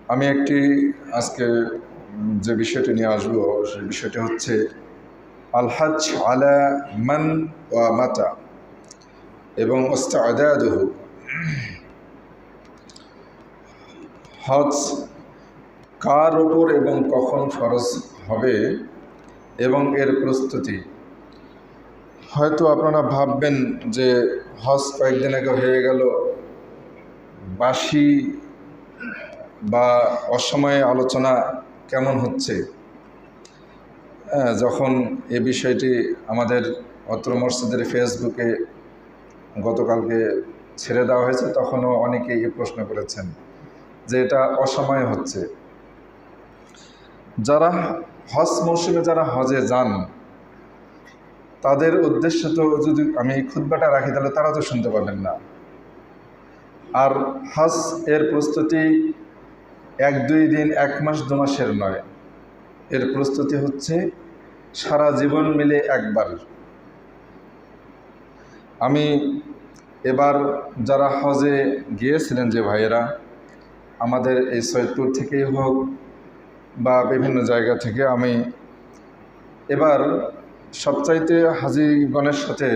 আমি আজকে যে বিষয়টি নিয়ে আসব সেই বিষয়টি হচ্ছে আল হজ আলা মান ওয়া মাতা এবং ইস্তিআদাদুহু। হজ কার ওপর এবং কখন ফরজ হবে এবং এর প্রস্তুতি। হয়তো আপনারা ভাববেন যে হজ কয়েকদিন আগে হয়ে গেল, বাসি বা অসময়ে আলোচনা কেমন হচ্ছে। যখন এ বিষয়টি আমাদের অত্র মসজিদের ফেসবুকে গতকালকে ছেড়ে দেওয়া হয়েছে, তখনও অনেকেই এই প্রশ্ন করেছেন যে এটা অসময়ে হচ্ছে। যারা হজ মৌসুমে যারা হজে যান তাদের উদ্দেশ্য তো যদি আমি খুতবাটা রাখি তাহলে তারা তো শুনতে পাবেন না। আর হজ এর প্রস্তুতি 1-2 দিন, 1 মাস 2 মাসের নয়। এর প্রস্তুতি হচ্ছে সারা জীবন মিলে একবার। আমি এবার যারা হজে গিয়েছিলেন যে ভাইয়েরা, আমাদের এই সৈয়দপুর থেকেই হোক বা বিভিন্ন জায়গা থেকে, আমি এবার সবচাইতে হাজিগণের সাথে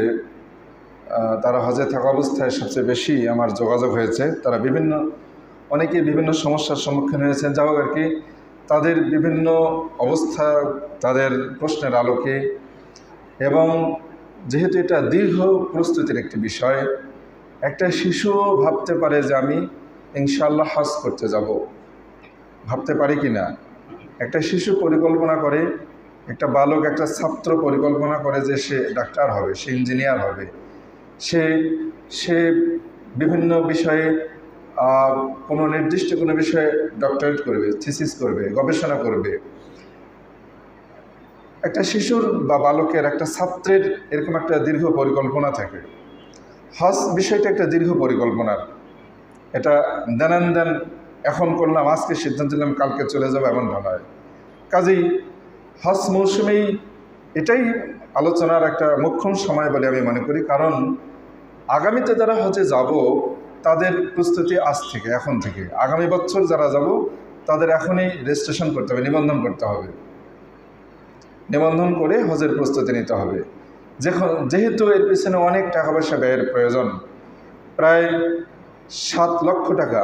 তারা হজে থাকা অবস্থায় সবচেয়ে বেশি আমার যোগাযোগ হয়েছে। তারা অনেকেই বিভিন্ন সমস্যার সম্মুখীন হয়েছেন, যা হোক আর কি, তাদের বিভিন্ন অবস্থা, তাদের প্রশ্নের আলোকে, এবং যেহেতু এটা দীর্ঘ প্রস্তুতির একটি বিষয়, একটা শিশুও ভাবতে পারে যে আমি ইনশাআল্লাহ হজ করতে যাব। ভাবতে পারি কি না? একটা শিশু পরিকল্পনা করে, একটা বালক, একটা ছাত্র পরিকল্পনা করে যে সে ডাক্তার হবে, সে ইঞ্জিনিয়ার হবে, সে বিভিন্ন বিষয়ে কোনো নির্দিষ্ট কোনো বিষয়ে ডক্টরেট করবে, থিসিস করবে, গবেষণা করবে। একটা শিশুর বা বালকের, একটা ছাত্রের এরকম একটা দীর্ঘ পরিকল্পনা থাকে। হজ বিষয়টা একটা দীর্ঘ পরিকল্পনার। এটা দেন এখন করলাম, আজকে সিদ্ধান্ত নিলাম কালকে চলে যাবো, এমনটা নয়। কাজেই হজ মৌসুমেই এটাই আলোচনার একটা মোক্ষম সময় বলে আমি মনে করি। কারণ আগামীতে যারা হজে যাব তাদের প্রস্তুতি আজ থেকে, এখন থেকে। আগামী বছর যারা যাব তাদের এখনই রেজিস্ট্রেশন করতে হবে, নিবন্ধন করতে হবে। নিবন্ধন করে হজের প্রস্তুতি নিতে হবে। যেহেতু এর পিছনে অনেক টাকা পয়সা ব্যয়ের প্রয়োজন, প্রায় 7 লক্ষ টাকা,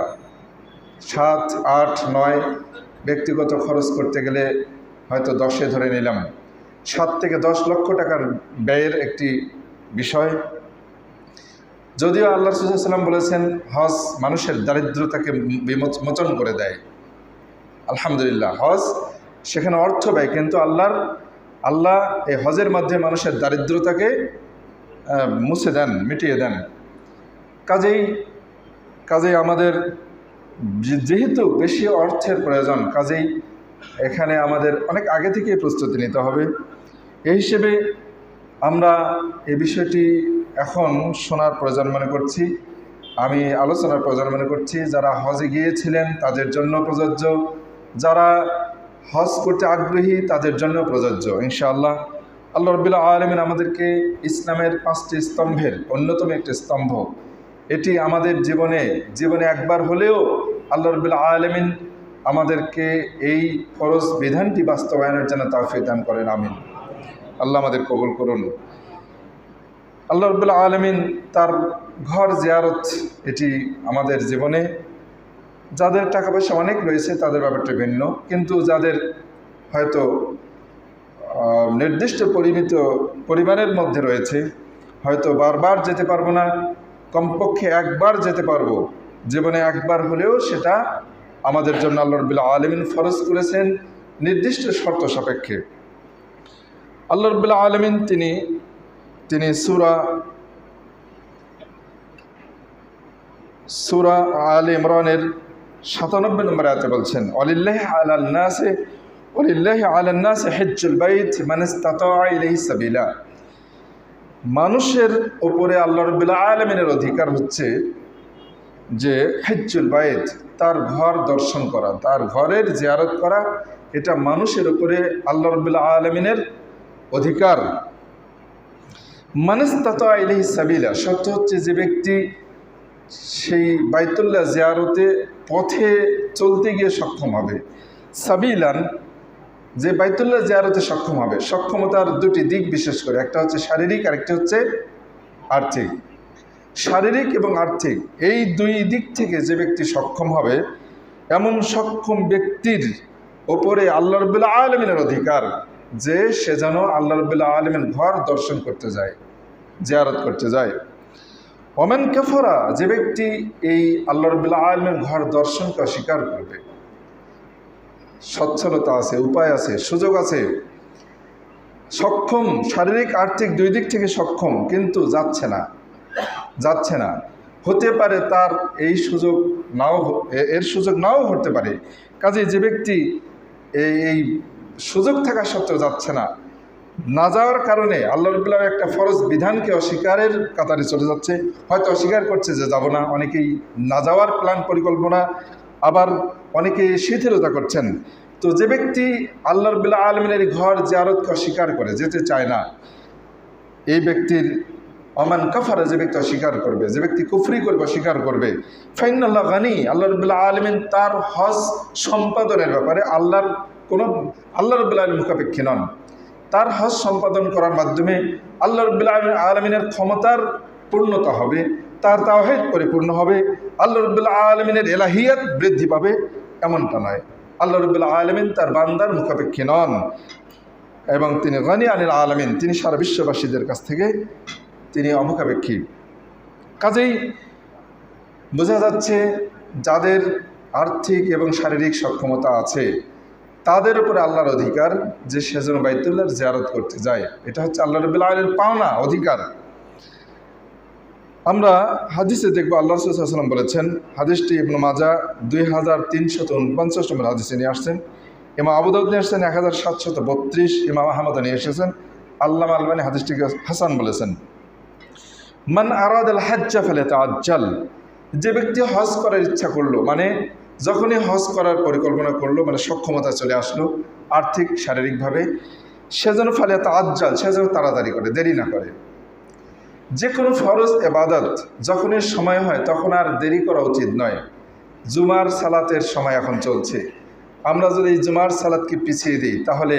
7, 8, 9 ব্যক্তিগত খরচ করতে গেলে হয়তো 10-এ ধরে নিলাম, 7 থেকে 10 লক্ষ টাকার ব্যয়ের একটি বিষয়। যদিও আল্লাহ রাসূল সাল্লাল্লাহু আলাইহি ওয়াসাল্লাম বলেছেন হজ মানুষের দারিদ্রতাকে মোচন করে দেয়। আলহামদুলিল্লাহ, হজ সেখানে অর্থ ব্যয়, কিন্তু আল্লাহ এই হজের মাধ্যমে মানুষের দারিদ্রতাকে মুছে দেন, মিটিয়ে দেন। কাজেই আমাদের যেহেতু বেশি অর্থের প্রয়োজন, কাজেই এখানে আমাদের অনেক আগে থেকেই প্রস্তুতি নিতে হবে। এই হিসেবে আমরা এই বিষয়টি এখন শোনার প্রয়োজন মনে করছি, আমি আলোচনার প্রয়োজন মনে করছি। যারা হজে গিয়েছিলেন তাদের জন্য প্রযোজ্য, যারা হজ করতে আগ্রহী তাদের জন্য প্রযোজ্য ইনশাআল্লাহ। আল্লাহ রাব্বুল আলামিন আমাদেরকে ইসলামের 5টি স্তম্ভের অন্যতম একটি স্তম্ভ, এটি আমাদের জীবনে একবার হলেও আল্লাহ রাব্বুল আলামিন আমাদেরকে এই ফরজ বিধানটি বাস্তবায়নের জন্য তৌফিক দান করেন, আমিন। আল্লাহ আমাদের কবুল করুন। আল্লাহ রাব্বুল আলামিন তার ঘর জিয়ারত, এটি আমাদের জীবনে, যাদের টাকা পয়সা অনেক রয়েছে তাদের ব্যাপারটা ভিন্ন, কিন্তু যাদের হয়তো নির্দিষ্ট পরিমিত পরিমাণের মধ্যে রয়েছে, হয়তো বারবার যেতে পারবো না, কমপক্ষে একবার যেতে পারবো, জীবনে একবার হলেও সেটা আমাদের জন্য আল্লাহ রাব্বুল আলামিন ফরজ করেছেন নির্দিষ্ট শর্ত সাপেক্ষে। আল্লাহ রাব্বুল আলামিন তিনি সূরা আলে ইমরানের 97 নম্বর আয়াতে বলছেন, ওয়ালিল্লাহি আলান নাসি হিজ্জুল বাইত মান ইসতাতাআ ইলাইহি সাবিলা। মানুষের উপরে আল্লাহ রাব্বুল আলামিনের অধিকার হচ্ছে যে হিজ্জুল বাইত, তার ঘর দর্শন করা, তার ঘরের জিয়ারত করা, এটা মানুষের উপরে আল্লাহ রাব্বুল আলামিনের অধিকার। মান ইসতাতাআ ইলাইহি সাবিলা, শর্ত হচ্ছে যে ব্যক্তি সেই বাইতুল্লাহ জিয়ারতে পথে চলতে গিয়ে সক্ষম হবে, সাবিলান যে বাইতুল্লাহ জিয়ারতে সক্ষম হবে। সক্ষমতার দুটি দিক বিশেষ করে, একটা হচ্ছে শারীরিক আর একটা হচ্ছে আর্থিক। শারীরিক এবং আর্থিক এই দুই দিক থেকে যে ব্যক্তি সক্ষম হবে, এমন সক্ষম ব্যক্তির ওপরে আল্লাহ রাব্বুল আলামিনের অধিকার যে সে যেন আল্লাহ রাব্বুল আলামিনের ঘর দর্শন করতে যায়, জিয়ারত করতে যায়। ওমান কাফারা যে ব্যক্তি এই আল্লাহ রাব্বুল আলামিনের ঘর দর্শনকে অস্বীকার করবে, সচ্ছলতা আছে, উপায় আছে, সুযোগ আছে, সক্ষম শারীরিক আর্থিক দুই দিক থেকে সক্ষম, কিন্তু যাচ্ছে না, হতে পারে তার এই সুযোগ এর সুযোগ নাও হতে পারে। কাজে যে ব্যক্তি এই সুযোগ থাকা সত্ত্বেও যাচ্ছে না যাওয়ার কারণে আল্লাহ রাব্বুল আলামিন একটা ফরজ বিধানকে অস্বীকারের কাতারে চলে যাচ্ছে। হয়তো অস্বীকার করছে যে যাব না, অনেকেই না যাওয়ার প্ল্যান পরিকল্পনা, আবার অনেকে শিথিলতা করছেন। তো যে ব্যক্তি আল্লাহ রাব্বুল আলামিনের ঘর জিয়ারতকে অস্বীকার করে, যেতে চায় না, এই ব্যক্তির ওমান কাফারা যে ব্যক্তি অস্বীকার করবে, যে ব্যক্তি কুফরি করবে, অস্বীকার করবে, ফাইনাল্লাহ গানি আল্লাহ রাব্বুল আলামিন তার হজ সম্পাদনের ব্যাপারে আল্লাহ রাব্বুল আলামিন মুখাপেক্ষী নন। তার হজ সম্পাদন করার মাধ্যমে আল্লাহ রাব্বুল আলামিনের ক্ষমতার পূর্ণতা হবে, তার তাওহীদ পরিপূর্ণ হবে, আল্লাহ রাব্বুল আলামিনের ইলাহিয়াত বৃদ্ধি পাবে, এমনটা নয়। আল্লাহ রাব্বুল আলামিন তার বান্দার মুখাপেক্ষী নন এবং তিনি গানি আনিল আলামিন, তিনি সারা বিশ্ববাসীদের কাছ থেকে তিনি অমুখাপেক্ষী। কাজেই বোঝা যাচ্ছে যাদের আর্থিক এবং শারীরিক সক্ষমতা আছে তাদের উপরে আল্লাহর অধিকার যে সেজন্য বাইতুল্লাহর জিয়ারত করতে যায়। এটা হচ্ছে আল্লাহ রাব্বুল আলামিনের পাওনা অধিকার। আমরা হাদিসে দেখব আল্লাহ রাসূল সাল্লাল্লাহু আলাইহি ওয়াসাল্লাম বলেছেন, হাদিসটি ইবনে মাজাহ 2349 নম্বর হাদিসে নিয়ে আসছেন, ইমাম আবু দাউদ নিয়ে আসছেন 1732, ইমাম আহমদ নিয়ে এসেছেন, আল্লামা আলবানী হাদিসটিকে হাসান বলেছেন। মান আরাদাল হাজ্জা ফালিয়াতাআজ্জাল, যে ব্যক্তি হজ করার ইচ্ছা করলো, মানে যখনই হজ করার পরিকল্পনা করলো, মানে সক্ষমতা চলে আসলো আর্থিক শারীরিকভাবে, সেজন্য ফালিয়াতাআজ্জাল, সেজন্য তাড়াতাড়ি করে, দেরি না করে। যে কোনো ফরজ ইবাদত যখনই সময় হয় তখন আর দেরি করা উচিত নয়। জুমার সালাতের সময় এখন চলছে, আমরা যদি এই জুমার সালাতকে পিছিয়ে দিই তাহলে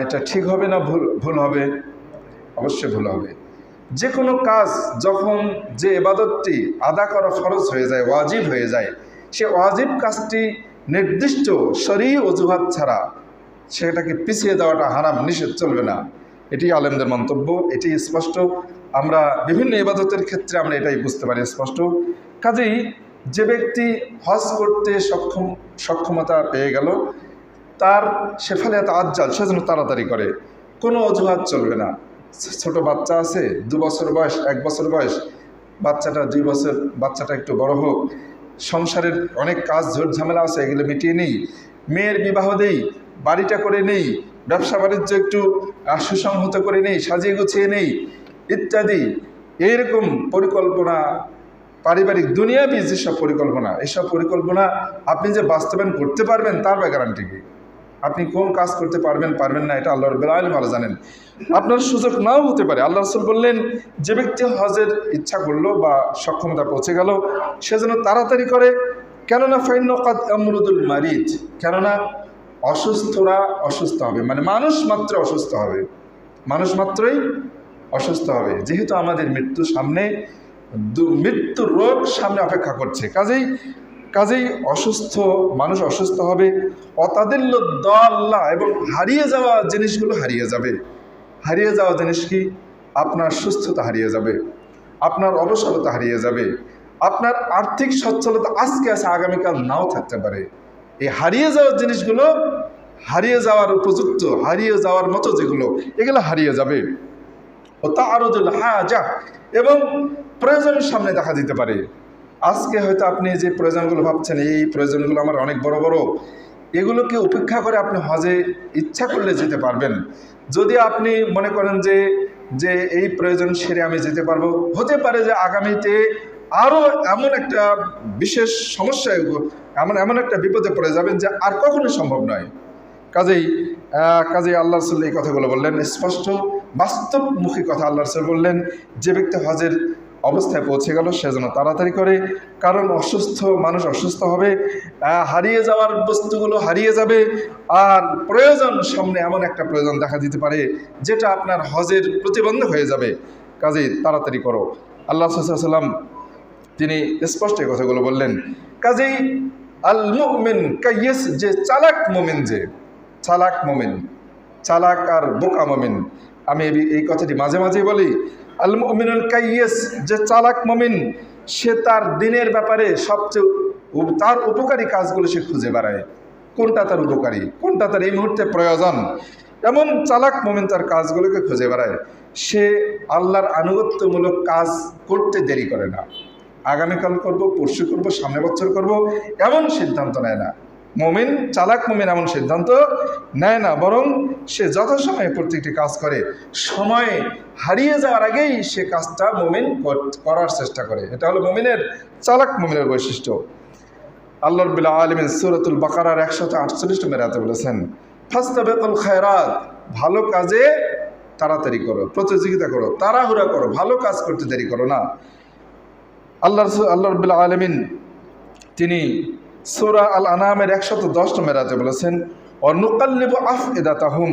এটা ঠিক হবে না ভুল হবে? অবশ্যই ভুল হবে। যে কোনো কাজ যখন যে ইবাদতটি আদা করা ফরজ হয়ে যায়, ওয়াজিব হয়ে যায়, সে ওয়াজিব কাজটি নির্দিষ্ট শরঈ অজুহাত ছাড়া সেটাকে পিছিয়ে দেওয়াটা হারাম, নিষেধ, চলবে না। এটি আলেমদের মন্তব্য, এটি স্পষ্ট। আমরা বিভিন্ন ইবাদতের ক্ষেত্রে আমরা এটাই বুঝতে পারি স্পষ্ট। কাজেই যে ব্যক্তি হজ করতে সক্ষমতা পেয়ে গেল, তার সে ফালিয়াতাআজ্জাল, সেজন্য তাড়াতাড়ি করে, কোনো অজুহাত চলবে না। ছোট বাচ্চা আছে, 2 বছর বয়স, 1 বছর বয়স, বাচ্চাটা 2 বছর, বাচ্চাটা একটু বড় হোক, সংসারের অনেক কাজ ঝোট ঝামেলা আছে, এগুলো মিটিয়ে নেই, মেয়ের বিবাহ দেই, বাড়িটা করে নেই, ব্যবসা বাণিজ্য একটু সুসংহত করে নেই, সাজিয়ে গুছিয়ে নেই ইত্যাদি। এইরকম পরিকল্পনা, পারিবারিক দুনিয়াবি যেসব পরিকল্পনা, এইসব পরিকল্পনা আপনি যে বাস্তবায়ন করতে পারবেন তার গ্যারান্টি কি? আপনি কোন কাজ করতে পারবেন না, এটা আল্লাহ রাব্বুল আলামিন ভালো জানেন। আপনার সুযোগ নাও হতে পারে। আল্লাহ রাসূল বললেন, যে ব্যক্তি হজের ইচ্ছা করলো বা সক্ষমতা পৌঁছে গেল, সে যেন তাড়াতাড়ি করে। কেননা ফাইন্না কাদ আমরুদুল মারিদ, কেননা অসুস্থরা অসুস্থ হবে, মানে মানুষ মাত্র অসুস্থ হবে, মানুষ মাত্রই অসুস্থ হবে। যেহেতু আমাদের মৃত্যু সামনে, মৃত্যুর রোগ সামনে অপেক্ষা করছে, কাজেই অসুস্থ মানুষ অসুস্থ হবে। অতাদিল্লু দাল্লাহ, এবং হারিয়ে যাওয়া জিনিসগুলো হারিয়ে যাবে। হারিয়ে যাওয়া জিনিস কি? আপনার সুস্থতা হারিয়ে যাবে, আপনার অবসরতা হারিয়ে যাবে, আপনার আর্থিক সচ্ছলতা আজকে আছে আগামীকাল নাও থাকতে পারে। এই হারিয়ে যাওয়ার জিনিসগুলো, হারিয়ে যাওয়ার উপযুক্ত, হারিয়ে যাওয়ার মতো যেগুলো, এগুলো হারিয়ে যাবে। ও তাআরুদুল হাজা, এবং প্রয়োজনের সামনে দেখা দিতে পারে। আজকে হয়তো আপনি যে প্রয়োজনগুলো ভাবছেন, এই প্রয়োজনগুলো আমার অনেক বড় বড়, এগুলোকে উপেক্ষা করে আপনি হজে ইচ্ছা করলে যেতে পারবেন। যদি আপনি মনে করেন যে এই প্রয়োজন সেরে আমি যেতে পারবো, হতে পারে যে আগামীতে আরও এমন একটা বিশেষ সমস্যায়, এমন একটা বিপদে পড়ে যাবেন যে আর কখনোই সম্ভব নয়। কাজেই আল্লাহ রাসূল এই কথাগুলো বললেন, স্পষ্ট বাস্তবমুখী কথা আল্লাহ রাসূল বললেন। যে ব্যক্তি হজের অবস্থায় পৌঁছে গেল সে যেন তাড়াতাড়ি করে, কারণ মানুষ অসুস্থ হবে, হারিয়ে যাওয়ার বস্তুগুলো হারিয়ে যাবে, আর প্রয়োজন সামনে এমন একটা প্রয়োজন দেখা দিতে পারে যেটা আপনার হজের প্রতিবন্ধক হয়ে যাবে, কাজেই তাড়াতাড়ি করো। আল্লাহ সাল্লাম তিনি স্পষ্ট এই কথাগুলো বললেন। কাজেই আল মুমিন কাইয়িস, যে চালাক মুমিন, যে চালাক মুমিন, চালাক আর বোকা মুমিন, আমি এই কথাটি মাঝে মাঝেই বলি। আল মুমিনুল কাইয়িস, যে চালাক মুমিন, সে তার দিনের ব্যাপারে সবচেয়ে তার উপকারী কাজগুলো সে খুঁজে বেড়ায়, কোনটা তার উপকারী, কোনটা তার এই মুহূর্তে প্রয়োজন। এমন চালাক মুমিন তার কাজগুলোকে খুঁজে বেড়ায়। সে আল্লাহর আনুগত্যমূলক কাজ করতে দেরি করে না। আগামীকাল করব, পরশু করব, সামনের বছর করব, এমন সিদ্ধান্ত নেয় না। মুমিন, চালাক মুমিন এমন সিদ্ধান্ত নেয় না, বরং সে যথাসময়ে প্রত্যেকটি কাজ করে। সময় হারিয়ে যাওয়ার আগেই সে কাজটা মুমিন করার চেষ্টা করে। এটা হলো মুমিনের, চালাক মুমিনের বৈশিষ্ট্য। আল্লাহ রাব্বুল আলামিন সূরাতুল বাকারার 148 নম্বর আয়াতে বলেছেন, ফাস্তাবিকুল খায়রাত, ভালো কাজে তাড়াতাড়ি করো, প্রতিযোগিতা করো, তাড়াহুড়া করো, ভালো কাজ করতে দেরি করো না। আল্লাহ রাব্বুল আলামিন তিনি সূরা আল আনামের 110 নম্বর আয়াতে বলেছেন, অনুকাল্লিবু আফইদাতাহুম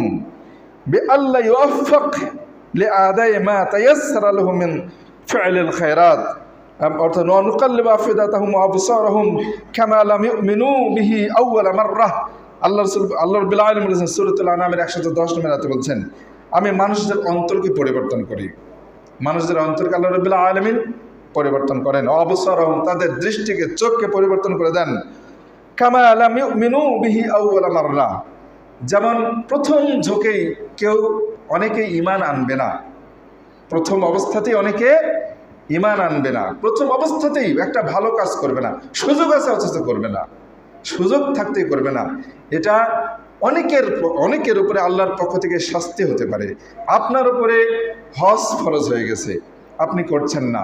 বিআল্লা ইউআফফাক লিআদাই মা তায়াসসারা লাহুম মিন ফি'লিল খায়রাত, অর্থাৎ অনুকাল্লিবু আফইদাতাহুম ওয়া আবসারহুম কামা লাম ইউমিনু বিহি আউওয়ালা মাররাহ। আল্লাহ রাব্বুল আলামিন বলেছেন সূরাতুল আনামের 110 নম্বর আয়াতে বলছেন, আমি মানুষদের অন্তরকে পরিবর্তন করি। মানুষদের অন্তরকে আল্লাহ রাব্বুল আলামিন পরিবর্তন করেন, অবসরহম, তাদের দৃষ্টিকে, চোখকে পরিবর্তন করে দেন। কামা লাম ইউমিনু বিহি আউওয়ালা মাররা, যেমন প্রথম ঝোঁকেই অনেকেই ঈমান আনবে না, প্রথম অবস্থাতেই অনেকে ঈমান আনবে না, প্রথম অবস্থাতেই একটা ভালো কাজ করবে না, সুযোগ আছে অথচ করবে না, সুযোগ থাকতেই করবে না। এটা অনেকের উপরে আল্লাহর পক্ষ থেকে শাস্তি হতে পারে। আপনার উপরে হজ ফরজ হয়ে গেছে, আপনি করছেন না,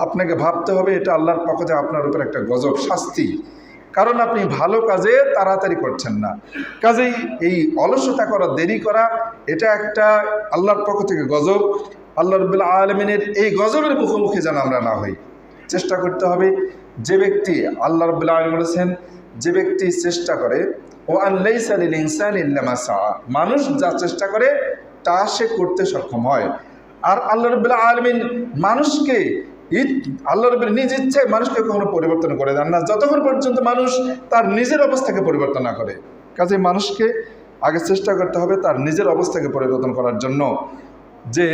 আপনাকে ভাবতে হবে এটা আল্লাহর পক্ষ থেকে আপনার উপর একটা গজব, শাস্তি, কারণ আপনি ভালো কাজে তাড়াতাড়ি করছেন না। কাজেই এই অলসতা করা, দেরি করা, এটা একটা আল্লাহর পক্ষ থেকে গজব। আল্লাহ রাব্বুল আলামিনের এই গজবের মুখোমুখি যেন আমরা না হই, চেষ্টা করতে হবে। যে ব্যক্তি, আল্লাহ রাব্বুল আলামিন বলেছেন, যে ব্যক্তি চেষ্টা করে, ও আন লাইসা লিল ইনসানি ইল্লা মা সাআ, মানুষ যা চেষ্টা করে তা সে করতে সক্ষম হয়। আর আল্লাহ রাব্বুল আলামিন মানুষকে, আল্লাহ রাব্বুল নিজ ইচ্ছায় মানুষকে কখনো পরিবর্তন করে দেন না, যতক্ষণ পর্যন্ত মানুষ তার নিজের অবস্থাকে পরিবর্তন না করে। কাজে মানুষকে আগে চেষ্টা করতে হবে তার নিজের অবস্থাকে পরিবর্তন করার জন্য। যে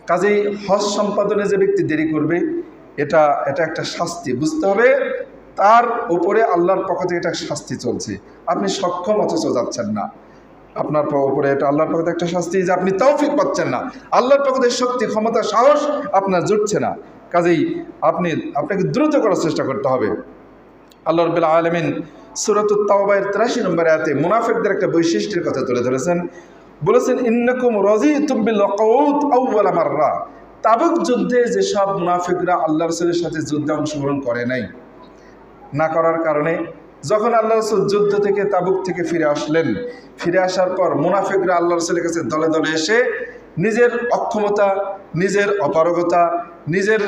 কাজেই হজ সম্পাদনে যে ব্যক্তি দেরি করবে, এটা একটা শাস্তি, বুঝতে হবে তার উপরে আল্লাহর পক্ষ থেকে একটা শাস্তি চলছে। আপনি সক্ষম অথচ যাচ্ছেন না, আপনার উপরে এটা আল্লাহর পক্ষ থেকে একটা শাস্তি, যে আপনি তৌফিক পাচ্ছেন না, আল্লাহর পক্ষ থেকে শক্তি, ক্ষমতা, সাহস আপনার জুটছে না। কাজেই আপনাকে দ্রুত করার চেষ্টা করতে হবে। আল্লাহ রাব্বুল আলামিন সূরাতুত তাওবার 83 নম্বর আয়াতে মুনাফিকদের একটা বৈশিষ্ট্যের কথা তুলে ধরেছেন, বলেছেন, ইন্নাকুম রাযীতুম বিল উকুদ আউওয়ালা মাররা, তাবুক যুদ্ধে যেসব মুনাফিকরা আল্লাহ রাসূলের সাথে যুদ্ধে অংশগ্রহণ করে নাই, না করার কারণে যখন আল্লাহ রাসূল যুদ্ধ থেকে, তাবুক থেকে ফিরে আসলেন, ফিরে আসার পর মুনাফিকরা আল্লাহ রাসূলের কাছে দলে দলে এসে নিজের অক্ষমতা, নিজের অপারগতা, নিজের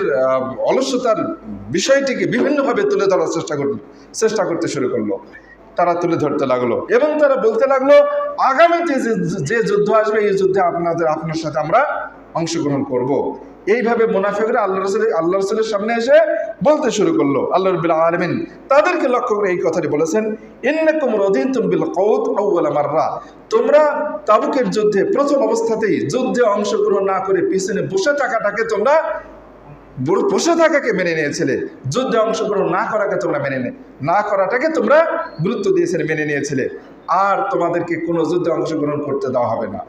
অলসতার বিষয়টিকে বিভিন্নভাবে তুলে ধরার চেষ্টা করতে শুরু করলো। তারা তুলে ধরতে লাগলো এবং তারা বলতে লাগলো, আগামীতে যে যুদ্ধ আসবে এই যুদ্ধে আপনার সাথে আমরা অংশগ্রহণ করব। এইভাবে মুনাফিকরা আল্লাহ রাসূলের সামনে এসে বলতে শুরু করলো। আল্লাহ রাব্বুল আলামিন তাদেরকে লক্ষ্য করে এই কথাটি বলেছেন, ইন্নাকুম রাযীতুম বিল কওদ আউওয়ালা মাররা, তোমরা তাবুকের যুদ্ধে প্রথম অবস্থাতেই যুদ্ধে অংশগ্রহণ না করে পিছনে বসে থাকাকে মেনে নিয়েছিলে, যুদ্ধে অংশগ্রহণ না করাটাকে তোমরা গুরুত্ব দিয়েছিলে, মেনে নিয়েছিলে। আর তোমাদেরকে কোনো যুদ্ধে অংশগ্রহণ করতে দেওয়া হবে না,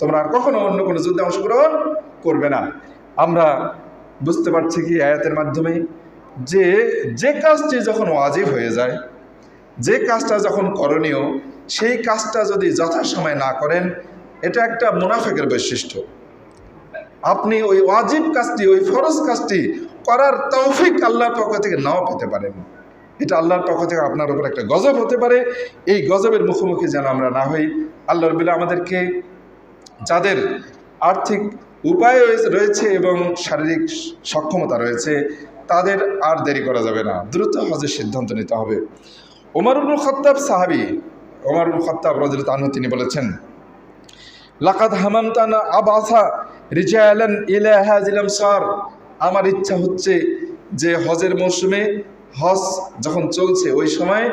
তোমরা আর কখনো অন্য কোনো যুদ্ধে অংশগ্রহণ করবে না। আমরা বুঝতে পারছি কি আয়াতের মাধ্যমে, যে কাজটি যখন ওয়াজিব হয়ে যায়, যে কাজটা যখন করণীয়, সেই কাজটা যদি যথাসময়ে না করেন, এটা একটা মুনাফিকের বৈশিষ্ট্য। আপনি ওই ওয়াজিব কাজটি, ওই ফরজ কাজটি করার তৌফিক আল্লাহর পক্ষ থেকে নাও পেতে পারেন। এটা আল্লাহর পক্ষ থেকে আপনার উপর একটা গজব হতে পারে। এই গজবের মুখোমুখি যেন আমরা না হই। আল্লাহ রাব্বুল আমাদেরকে, যাদের আর্থিক উপায় রয়েছে এবং শারীরিক সক্ষমতা রয়েছে, তাদের আর দেরি করা যাবে না, দ্রুত হজের সিদ্ধান্ত নিতে হবে। ওমর ইবনুল খাত্তাব সাহাবী, ওমর ইবনুল খাত্তাব রাদিয়াল্লাহু আনহু তিনি বলেছেন, লাকাদ হামামতানা আবাসা রিজালান ইলা হাযিল আমসার, আমার ইচ্ছা হচ্ছে যে হজের মৌসুমে, হজ যখন চলছে ওই সময়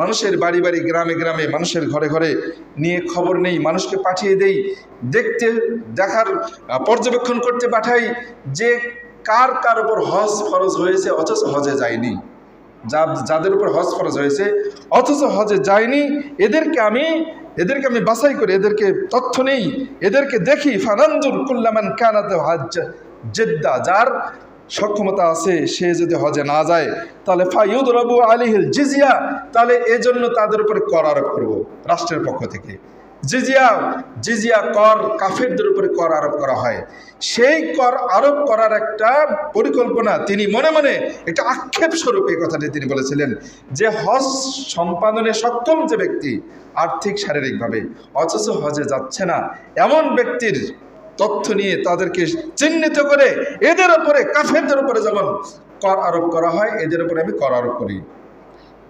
মানুষের বাড়ি বাড়ি, গ্রামে গ্রামে, মানুষের ঘরে ঘরে নিয়ে খবর নেই, মানুষকে পাঠিয়ে দেই, দেখার পর্যবেক্ষণ করতে পাঠাই যে কার কার উপর হজ ফরজ হয়েছে অথচ হজে যায়নি, যাদের উপর হজ ফরজ হয়েছে অথচ হজে যায়নি, এদেরকে আমি বাছাই করি, এদেরকে তথ্য নেই, এদেরকে দেখি। ফানানজুর কুল্লামান কানাত হজ জেদ্দা, যার সক্ষমতা আছে সে যদি হজে না যায় তাহলে ফায়ুদরাবু আলাইহিল জিজিয়া, তাহলে এজন্য তাদের উপরে কর আরোপ করব রাষ্ট্রের পক্ষ থেকে। জিজিয়া কর, কাফেরদের উপরে কর আরোপ করা হয়। সেই কর আরোপ করার একটা পরিকল্পনা তিনি মনে মনে একটা আক্ষেপ স্বরূপ এই কথাটি তিনি বলেছিলেন যে হজ সম্পাদনে সক্ষম যে ব্যক্তি আর্থিক শারীরিকভাবে অথচ হজে যাচ্ছে না, এমন ব্যক্তির তথ্য নিয়ে তাদেরকে চিহ্নিত করে এদের উপরে, কাফেরদের উপরে যেমন কর আরোপ করা হয় এদের উপরে আমি কর আরোপ করি,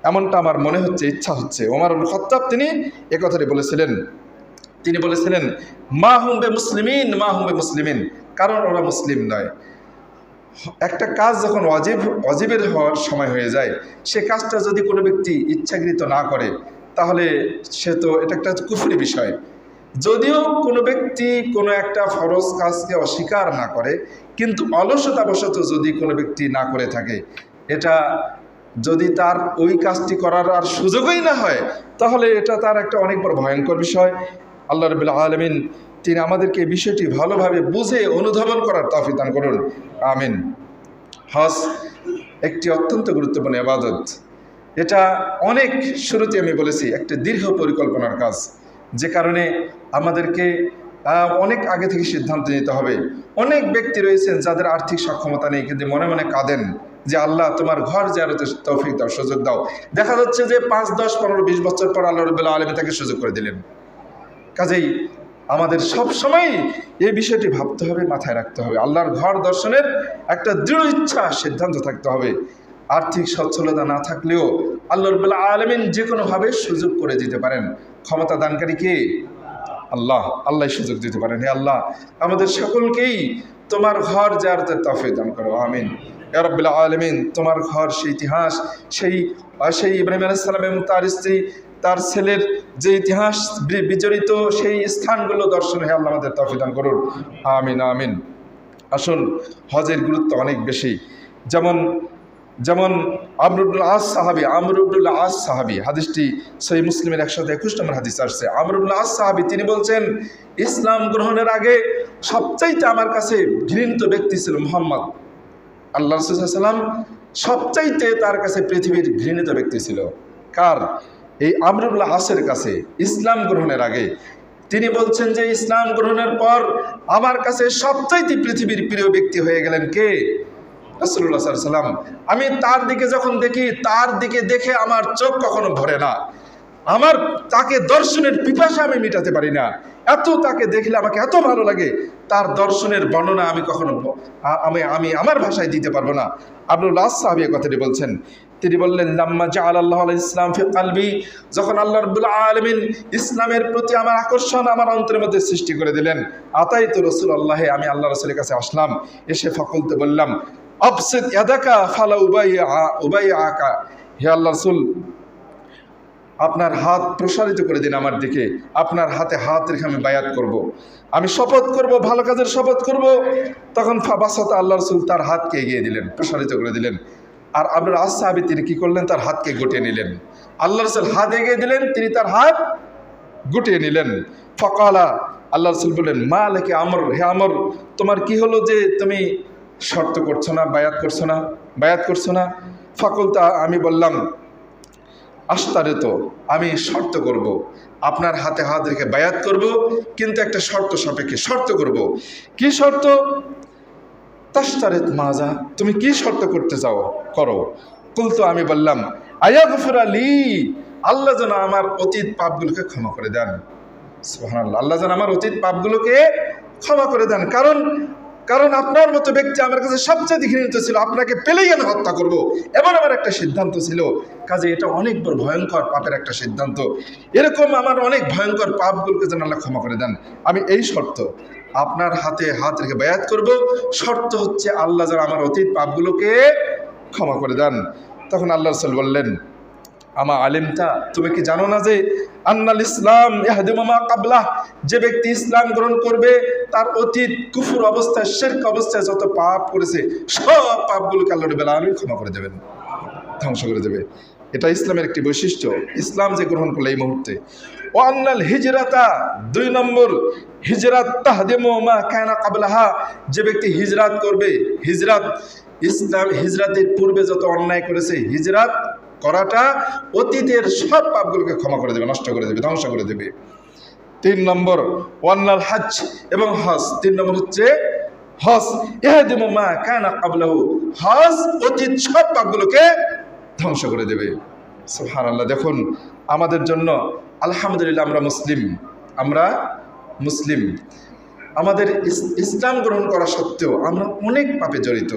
এমনটা আমার মনে হচ্ছে, ইচ্ছা হচ্ছে। ওমর ইবনুল খাত্তাব তিনি এ কথাটি বলেছিলেন। তিনি বলেছিলেন মা হুম বে মুসলিমিন, কারণ ওরা মুসলিম নয়। একটা কাজ যখন ওয়াজিবের হওয়ার সময় হয়ে যায়, সে কাজটা যদি কোনো ব্যক্তি ইচ্ছাকৃত না করে তাহলে এটা একটা কুফরি বিষয়। যদিও কোনো ব্যক্তি কোনো একটা ফরজ কাজকে অস্বীকার না করে, কিন্তু অলসতাবশত যদি কোনো ব্যক্তি না করে থাকে, এটা যদি তার ওই কাজটি করার আর সুযোগই না হয় তাহলে এটা তার একটা অনেক বড় ভয়ঙ্কর বিষয়। আল্লাহ রাব্বুল আলামিন তিনি আমাদেরকে এই বিষয়টি ভালোভাবে বুঝে অনুধাবন করার তৌফিক দান করুন, আমিন। হজ একটি অত্যন্ত গুরুত্বপূর্ণ ইবাদত। এটা অনেক শুরুতে আমি বলেছি একটা দীর্ঘ পরিকল্পনার কাজ, যে কারণে আমাদেরকে অনেক আগে থেকে সিদ্ধান্ত নিতে হবে। অনেক ব্যক্তি রয়েছেন যাদের আর্থিক সক্ষমতা নেই, কিন্তু মনে মনে কাঁদেন যে আল্লাহ তোমার ঘর জিয়ারতের তৌফিক দাও, সুযোগ দাও। দেখা যাচ্ছে যে 5, 10, 15, 20 বছর পর আল্লাহ রাব্বুল আলামিন তাকে সুযোগ করে দিলেন। কাজেই আমাদের সব সময় এই বিষয়টি ভাবতে হবে, মাথায় রাখতে হবে। আল্লাহর ঘর দর্শনের একটা দৃঢ় ইচ্ছা, সিদ্ধান্ত থাকতে হবে। আর্থিক সচ্ছলতা না থাকলেও আল্লাহ রাব্বুল আলামিন যে কোনোভাবে সুযোগ করে দিতে পারেন। ক্ষমতা দানকারী কে? আল্লাহ সুযোগ দিতে পারেন। হে আল্লাহ, আমাদের সকলকেই তোমার ঘর জিয়ারতের তৌফিক দান করো, আমিন। ইয়া রাব্বুল আলামিন, তোমার ঘর, সেই ইতিহাস, সেই ইব্রাহিম আলাইহিস সালাম এবং তার স্ত্রী, তার ছেলের যে ইতিহাস বিজড়িত সেই স্থানগুলো দর্শন, হে আল্লাহ আমাদের তৌফিক দান করুন, আমিন আমিন। আসুন, হজের গুরুত্ব অনেক বেশি। যেমন আমর ইবনুল আস সাহাবী, হাদিসটি সহিহ মুসলিমের 121 নম্বর হাদিস আসছে। আমর ইবনুল আস সাহাবী তিনি বলছেন, ইসলাম গ্রহণের আগে সবচাইতে আমার কাছে ঘৃণিত ব্যক্তি ছিল মুহাম্মদ। আল্লাহ রাসূল সাল্লাল্লাহু আলাইহি ওয়াসাল্লাম সবচাইতে তার কাছে পৃথিবীর ঘৃণিত ব্যক্তি ছিল। কার? এই আমর ইবনুল আসের কাছে, ইসলাম গ্রহণের আগে। তিনি বলছেন যে ইসলাম গ্রহণের পর আমার কাছে সবচাইতে পৃথিবীর প্রিয় ব্যক্তি হয়ে গেলেন কে? রাসূলুল্লাহ সাল্লাল্লাহু আলাইহি ওয়াসাল্লাম। আমি তার দিকে যখন দেখি, তার দিকে দেখে আমার চোখ কখনো ভরে না, আমার তাকে দর্শনের পিপাসা আমি মেটাতে পারি না। এত তাকে দেখলে আমাকে এত ভালো লাগে, তার দর্শনের বর্ণনা আমি কখনো আমি আমার ভাষায় দিতে পারবো না। আব্দুল্লাহ সাহাবী কথাটি বলছেন। তিনি বললেন, লাম্মা জাআলাল্লাহু আল ইসলাম ফি কলবি, যখন আল্লাহ রাব্বুল আলামিন ইসলামের প্রতি আমার আকর্ষণ আমার অন্তরের মধ্যে সৃষ্টি করে দিলেন, আতাইতু রাসূলুল্লাহ, আমি আল্লাহ রাসূলের কাছে আসলাম। এসে ফাকুলতে বললাম, আবসিত ইয়াদাকা ফালা উবাইআকা, হে আল্লাহ রাসূল, আপনার হাত প্রসারিত করে দিন আমার দিকে, আপনার হাতে হাত রেখে আমি বায়াত করব, আমি শপথ করব, ভালো কাজের শপথ করব। তখন ফাবাসাতা, আল্লাহ রাসূল তার হাতকে এগিয়ে দিলেন, প্রসারিত করে দিলেন। আর আব্দুল আস সাহাবী তিনি কি করলেন? তার হাতকে গুটিয়ে নিলেন। আল্লাহ রাসূল হাত এগিয়ে দিলেন, তিনি তার হাত গুটিয়ে নিলেন। ফাকালা, আল্লাহ রাসূল বললেন, মা লাকি আমর, হে আমর, তোমার কি হলো যে তুমি শর্ত করছো না, বায়াত করছো না? ফাকুলতা, আমি বললাম, আশতারিত, আমি শর্ত করব, আপনার হাতে হাত রেখে বায়াত করব, কিন্তু একটা শর্ত সাপেক্ষে শর্ত করব। কি শর্ত? তাশতারিত মাজা, তুমি কি শর্ত করতে চাও করো। কুলতু, আমি বললাম, আয়াগফিরা লি, আল্লাহ যেন আমার অতীত পাপগুলোকে ক্ষমা করে দেন। সুবহানাল্লাহ, আল্লাহ যেন আমার অতীত পাপগুলোকে ক্ষমা করে দেন। কারণ আপনার মতো ব্যক্তি আমার কাছে সবচেয়ে ঘৃণিত ছিল, আপনাকে পেলেই আমি হত্যা করব, এমন আমার একটা সিদ্ধান্ত ছিল। কাজে এটা অনেক বড় ভয়ঙ্কর পাপের একটা সিদ্ধান্ত। এরকম আমার অনেক ভয়ঙ্কর পাপগুলোকে যেন আল্লাহ ক্ষমা করে দেন। আমি এই শর্ত আপনার হাতে হাত রেখে বায়াত করব, শর্ত হচ্ছে আল্লাহ যেন আমার অতীত পাপগুলোকে ক্ষমা করে দেন। তখন আল্লাহ রাসূল বললেন, আমা আলিমতা, তুমি কি জানো না যে আন্নাল ইসলাম ইয়াহদিমু মা কাবলাহ, যে ব্যক্তি ইসলাম গ্রহণ করবে তার অতীত কুফর অবস্থায়, শিরক অবস্থায় যত পাপ করেছে সব পাপগুলোকে আল্লাহ রাব্বুল আলামিন ক্ষমা করে দেবেন, ধ্বংস করে দেবে। এটা ইসলামের একটি বৈশিষ্ট্য, ইসলাম যে গ্রহণ করলে এই মুহূর্তে। ও আন্নাল হিজরাতা, 2 নম্বর, হিজরাত তাহদিমু মা কানা কাবলাহা, যে ব্যক্তি হিজরাত করবে, ইসলাম হিজরাতের পূর্বে যত অন্যায় করেছে, হিজরাত করাটা অতীতের সব পাপগুলোকে ক্ষমা করে দেবে, নষ্ট করে দেবে, ধ্বংস করে দেবে। 3 নম্বর, ওয়ান্নাল হজ, এবং হজ। 3 নম্বর হচ্ছে হজ, ইয়াহদিমু মা কানা ক্বাবলাহু, হজ অতীত সব পাপগুলোকে ধ্বংস করে দেবে। সুবহানাল্লাহ। দেখুন আমাদের জন্য আলহামদুলিল্লাহ আমরা মুসলিম, আমাদের ইসলাম গ্রহণ করা সত্ত্বেও আমরা অনেক পাপে জড়িত,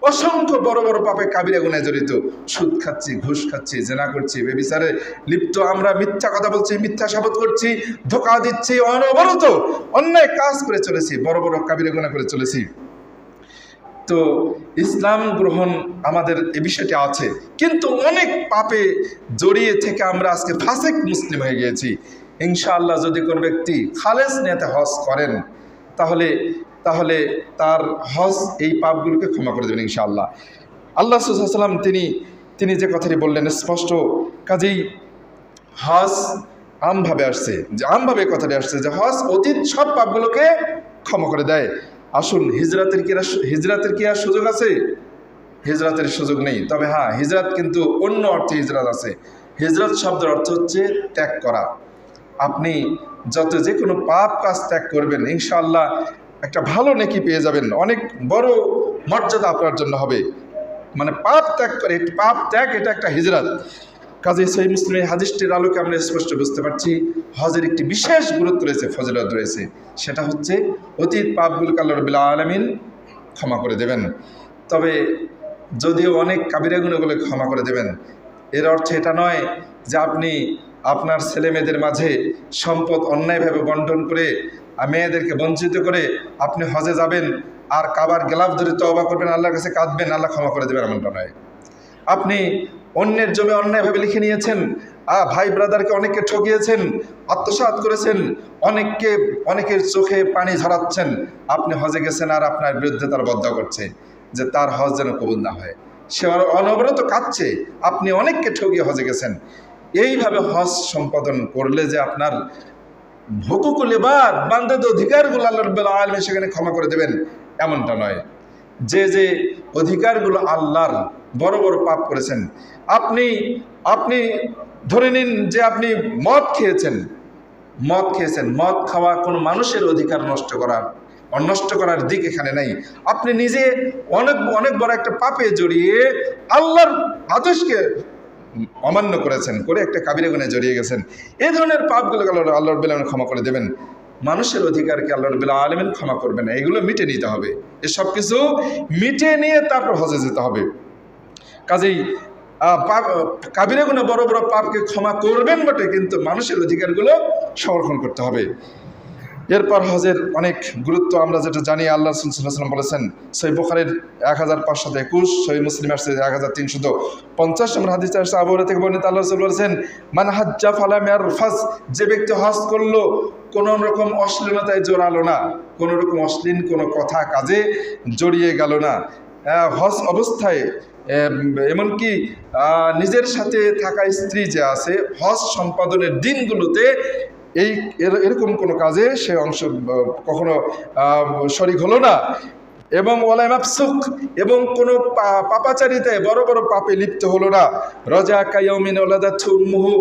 অসংখ্য বড় বড় পাপে কাবিরা গুনাহে জড়িত। সুদ খাচ্ছি, ঘুষ খাচ্ছি, জেনা করছি, ব্যভিচারে লিপ্ত, আমরা মিথ্যা কথা বলছি, মিথ্যা শপথ করছি, ধোঁকা দিচ্ছি, অনবরত অন্যায় কাজ করে চলেছি, বড় বড় কাবিরা গুনাহ করে চলেছি। তো ইসলাম গ্রহণ আমাদের এই বিষয়টি আছে, কিন্তু অনেক পাপে জড়িয়ে থেকে আমরা আজকে ফাসিক মুসলিম হয়ে গিয়েছি। ইনশাআল্লাহ যদি কোনো ব্যক্তি খালেস নিয়তে হজ করেন তাহলে তার হজ এই পাপগুলোকে ক্ষমা করে দেবেন ইনশাআল্লাহ। আল্লাহ রাসূল সাল্লাল্লাহু আলাইহি ওয়াসাল্লাম তিনি যে কথাটি বললেন স্পষ্ট, কাজেই হজ আমভাবে আসছে, যে আমভাবে কথাটি আসছে যে হজ অতীত সব পাপগুলোকে ক্ষমা করে দেয়। আসুন, হিজরাতের কি আর সুযোগ আছে? হিজরাতের সুযোগ নেই। তবে হ্যাঁ, হিজরাত কিন্তু অন্য অর্থে হিজরাত আছে। হিজরাত শব্দের অর্থ হচ্ছে ত্যাগ করা। আপনি যে কোনো পাপ কাজ ত্যাগ করবেন, ইনশাআল্লাহ একটা ভালো নেকি পেয়ে যাবেন, অনেক বড় মর্যাদা আপনার জন্য হবে। মানে পাপ ত্যাগ এটা একটা হিজরাত। কাজে সহিহ মুসলিমের হাদিসটির আলোকে আমরা স্পষ্ট বুঝতে পারছি হজের একটি বিশেষ গুরুত্ব রয়েছে, ফজিলত রয়েছে। সেটা হচ্ছে অতীত পাপগুলোকে আল্লাহ রাব্বুল আলামিন ক্ষমা করে দেবেন। তবে যদিও অনেক কাবিরা গুনাহগুলো ক্ষমা করে দেবেন, এর অর্থ এটা নয় যে আপনি আপনার ছেলে মেয়েদের মাঝে সম্পদ অন্যায়ভাবে বন্টন করে মেয়েদেরকে বঞ্চিত করে আপনি হজে যাবেন আর কাবার গেলাফ ধরে তওবা করবেন, আল্লাহর কাছে কাঁদবেন, আল্লাহ ক্ষমা করে দেবেন, এমনটা নয়। আপনি অন্যের জমি অন্যায়ভাবে লিখে নিয়েছেন, ভাই ব্রাদারকে অনেককে ঠকিয়েছেন, আত্মসাৎ করেছেন, অনেকের চোখে পানি ঝরাচ্ছেন, আপনি হজে গেছেন আর আপনার বিরুদ্ধে তার বদদোয়া করছে যে তার হজ যেন কবুল না হয়, সে অনবরত কাঁদছে, আপনি অনেককে ঠকিয়ে হজে গেছেন। এইভাবে হজ সম্পাদন করলে যে আপনার হুকুকুল ইবাদ, বান্দাদের অধিকারগুলো আল্লাহ রাব্বুল আলামিন সেখানে ক্ষমা করে দেবেন, এমনটা নয়। যে অধিকারগুলো আল্লাহর, বড় বড় পাপ করেছেন, আপনি ধরে নিন যে আপনি মদ খেয়েছেন, মদ খাওয়া কোনো মানুষের অধিকার নষ্ট করার দিক এখানে নাই। আপনি নিজে অনেক বড় একটা পাপে জড়িয়ে আল্লাহর আদেশকে অমান্য করেছেন, করে একটা কাবিরা গুনাহে জড়িয়ে গেছেন। এই ধরনের পাপগুলোকে আল্লাহ রাব্বুল আলামিন ক্ষমা করে দেবেন। মানুষের অধিকারকে আল্লাহ রাব্বুল আলামিন ক্ষমা করবেন না, এগুলো মিটে নিতে হবে। এসব কিছু মিটে নিয়ে তারপর হজে যেতে হবে। কাজেই কাবিরা গুনাহ, বড় বড় পাপকে ক্ষমা করবেন বটে, কিন্তু মানুষের অধিকারগুলো সংরক্ষণ করতে হবে। এরপর হজের অনেক গুরুত্ব আমরা যেটা জানি, আল্লাহ রাসূল সাল্লাল্লাহু আলাইহি ওয়াসাল্লাম বলেছেন, সহিহ বুখারীর 1521, সহিহ মুসলিম আসছে 1350 নম্বর হাদিসে আসছে, আবু হুরায়রা থেকে বর্ণিত, আল্লাহ রাসূল বলেছেন, মান হাজ্জা ফালাম ইয়ারফাস, যে ব্যক্তি হজ করলো কোনো রকম অশ্লীলতায় জড়ালো না, কোনো রকম অশ্লীল কোনো কথা কাজে জড়িয়ে গেল না, হজ অবস্থায় এমনকি নিজের সাথে থাকা স্ত্রী যে আছে, হজ সম্পাদনের দিনগুলোতে এরকম কোনো কাজে সে কখনো শরীক হলো না, এবং ওয়ালা মাফসুক, এবং কোনো পাপাচারিতায় বড় বড় পাপে লিপ্ত হলো না। রজা কায়াউমিন ওয়ালাদাতহু উম্মুহু,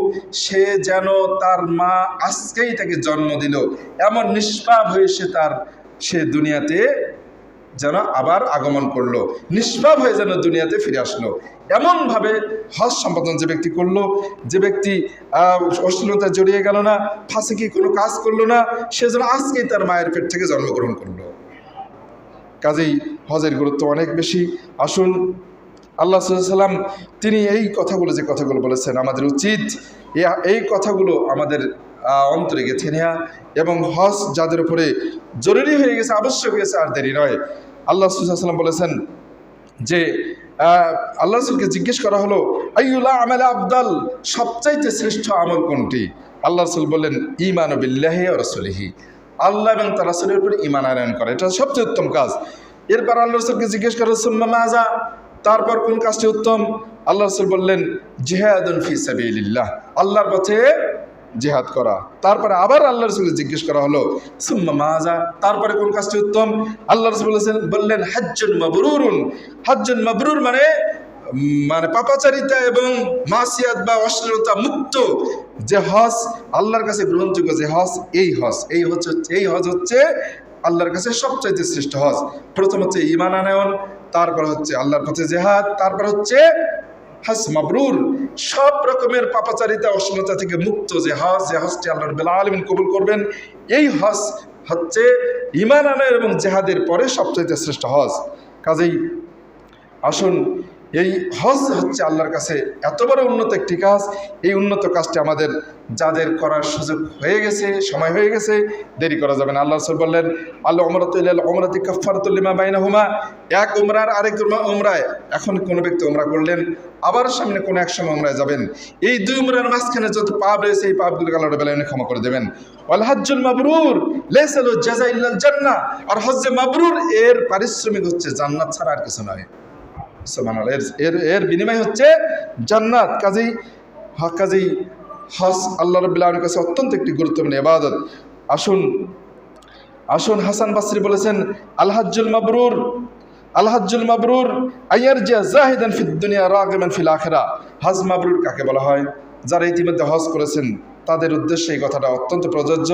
সে যেন তার মা আজকেই তাকে জন্ম দিল, এমন নিষ্পাপ হয়ে সে দুনিয়াতে যেন আবার আগমন করলো, নিষ্পাপ হয়ে যেন দুনিয়াতে ফিরে আসলো। এমনভাবে হজ সম্পাদন যে ব্যক্তি করলো, যে ব্যক্তি অশ্লীলতায় জড়িয়ে গেল না, ফাঁসিকি কোনো কাজ করলো না, সে যেন আজকেই তার মায়ের পেট থেকে জন্মগ্রহণ করলো। কাজেই হজের গুরুত্ব অনেক বেশি। আসুন, আল্লাহ সাল্লাম তিনি এই কথাগুলো যে কথাগুলো বলেছেন, আমাদের উচিত এই কথাগুলো আমাদের অন্তরে গেঁথে নেওয়া, এবং হজ যাদের উপরে জরুরি হয়ে গেছে, আবশ্যক হয়ে গেছে, আর দেরি নয়। আল্লাহ সাল্লাম বলেছেন যে আল্লাহ রসুলকে জিজ্ঞেস করা হলো, আইয়ুল আমাল আফদাল, সবচাইতে শ্রেষ্ঠ আমল কোনটি? আল্লাহ রসুল বললেন, ঈমান বিল্লাহি ওয়া রাসূলিহি, আল্লাহ এবং তার রাসূলের উপর ঈমান আনয়ন করা, এটা সবচেয়ে উত্তম কাজ। এরপর আল্লাহ রসুলকে জিজ্ঞেস করা, সুম্মা মাযা, তারপর কোন কাজটি উত্তম? আল্লাহ রসুল বললেন, জিহাদুন ফি সাবিলিল্লাহ, আল্লাহর পথে জিহাদ করা। তারপরে আবার আল্লাহ রসুলকে জিজ্ঞেস করা হলো, সুম্মা মাযা, তারপরে কোন কাজটি উত্তম? আল্লাহ রসুল বললেন, হাজ্জুন মাবরুরুন, হাজ্জুন মাবরুর মানে পাপাচারিতা এবং মাসিয়াত বা অশ্লীলতা মুক্ত যে হজ, আল্লাহর কাছে গ্রহণযোগ্য যে হজ, এই হজ হচ্ছে আল্লাহর কাছে সবচাইতে শ্রেষ্ঠ হজ। প্রথম হচ্ছে ঈমান আনয়ন, তারপর হচ্ছে আল্লাহর পথে জিহাদ, তারপর হচ্ছে হজ মাবরুর, সব রকমের পাপাচারিতা অশ্লীলতা থেকে মুক্ত যে হজটি আল্লাহ রাব্বুল আলামিন কবুল করবেন। এই হজ হচ্ছে ঈমান আনয়ন এবং জিহাদের পরে সবচাইতে শ্রেষ্ঠ হজ। কাজেই আসুন, এই হজ হচ্ছে আল্লাহর কাছে এত বড় উন্নত একটি কাজ। এই উন্নত কাজটি আমাদের যাদের করার সুযোগ হয়ে গেছে, সময় হয়ে গেছে, দেরি করা যাবে না। আল্লাহ রাসূল বললেন, আল উমরাতু ইলাল উমরাতি কাফফারাতুল লিমা বাইনাহুমা, এক উমরার আরেক উমরায়, এখন কোনো ব্যক্তি উমরা করলেন, আবার সামনে কোনো এক সময় উমরায় যাবেন, এই দুই উমরার মাঝখানে যত পাপ রয়েছে, এই পাপগুলোকে আল্লাহ রাব্বুল আলামিন ক্ষমা করে দেবেন। ওয়াল হাজ্জুল মাবরুর লাইসা লাহু জাযা ইল্লাল জান্নাহ, আর হজ্জে মাবরুর এর পারিশ্রমিক হচ্ছে জান্নাত ছাড়া আর কিছু নয়। সুবহানাল্লাহ, এর বিনিময় হচ্ছে জান্নাত। কাজেই হজ আল্লাহ রাব্বুল আলামিনের কাছে অত্যন্ত একটি গুরুত্বপূর্ণ ইবাদত। আসুন, হাসান বাসরি বলেছেন, আল হাজ্জুল মাবরুর আইয়ারজিয়া জাহিদান ফিদ দুনিয়া রাগিবান ফিল আখিরাহ। হজ মাবরুর কাকে বলা হয়? যারা ইতিমধ্যে হজ করেছেন তাদের উদ্দেশ্যে এই কথাটা অত্যন্ত প্রযোজ্য।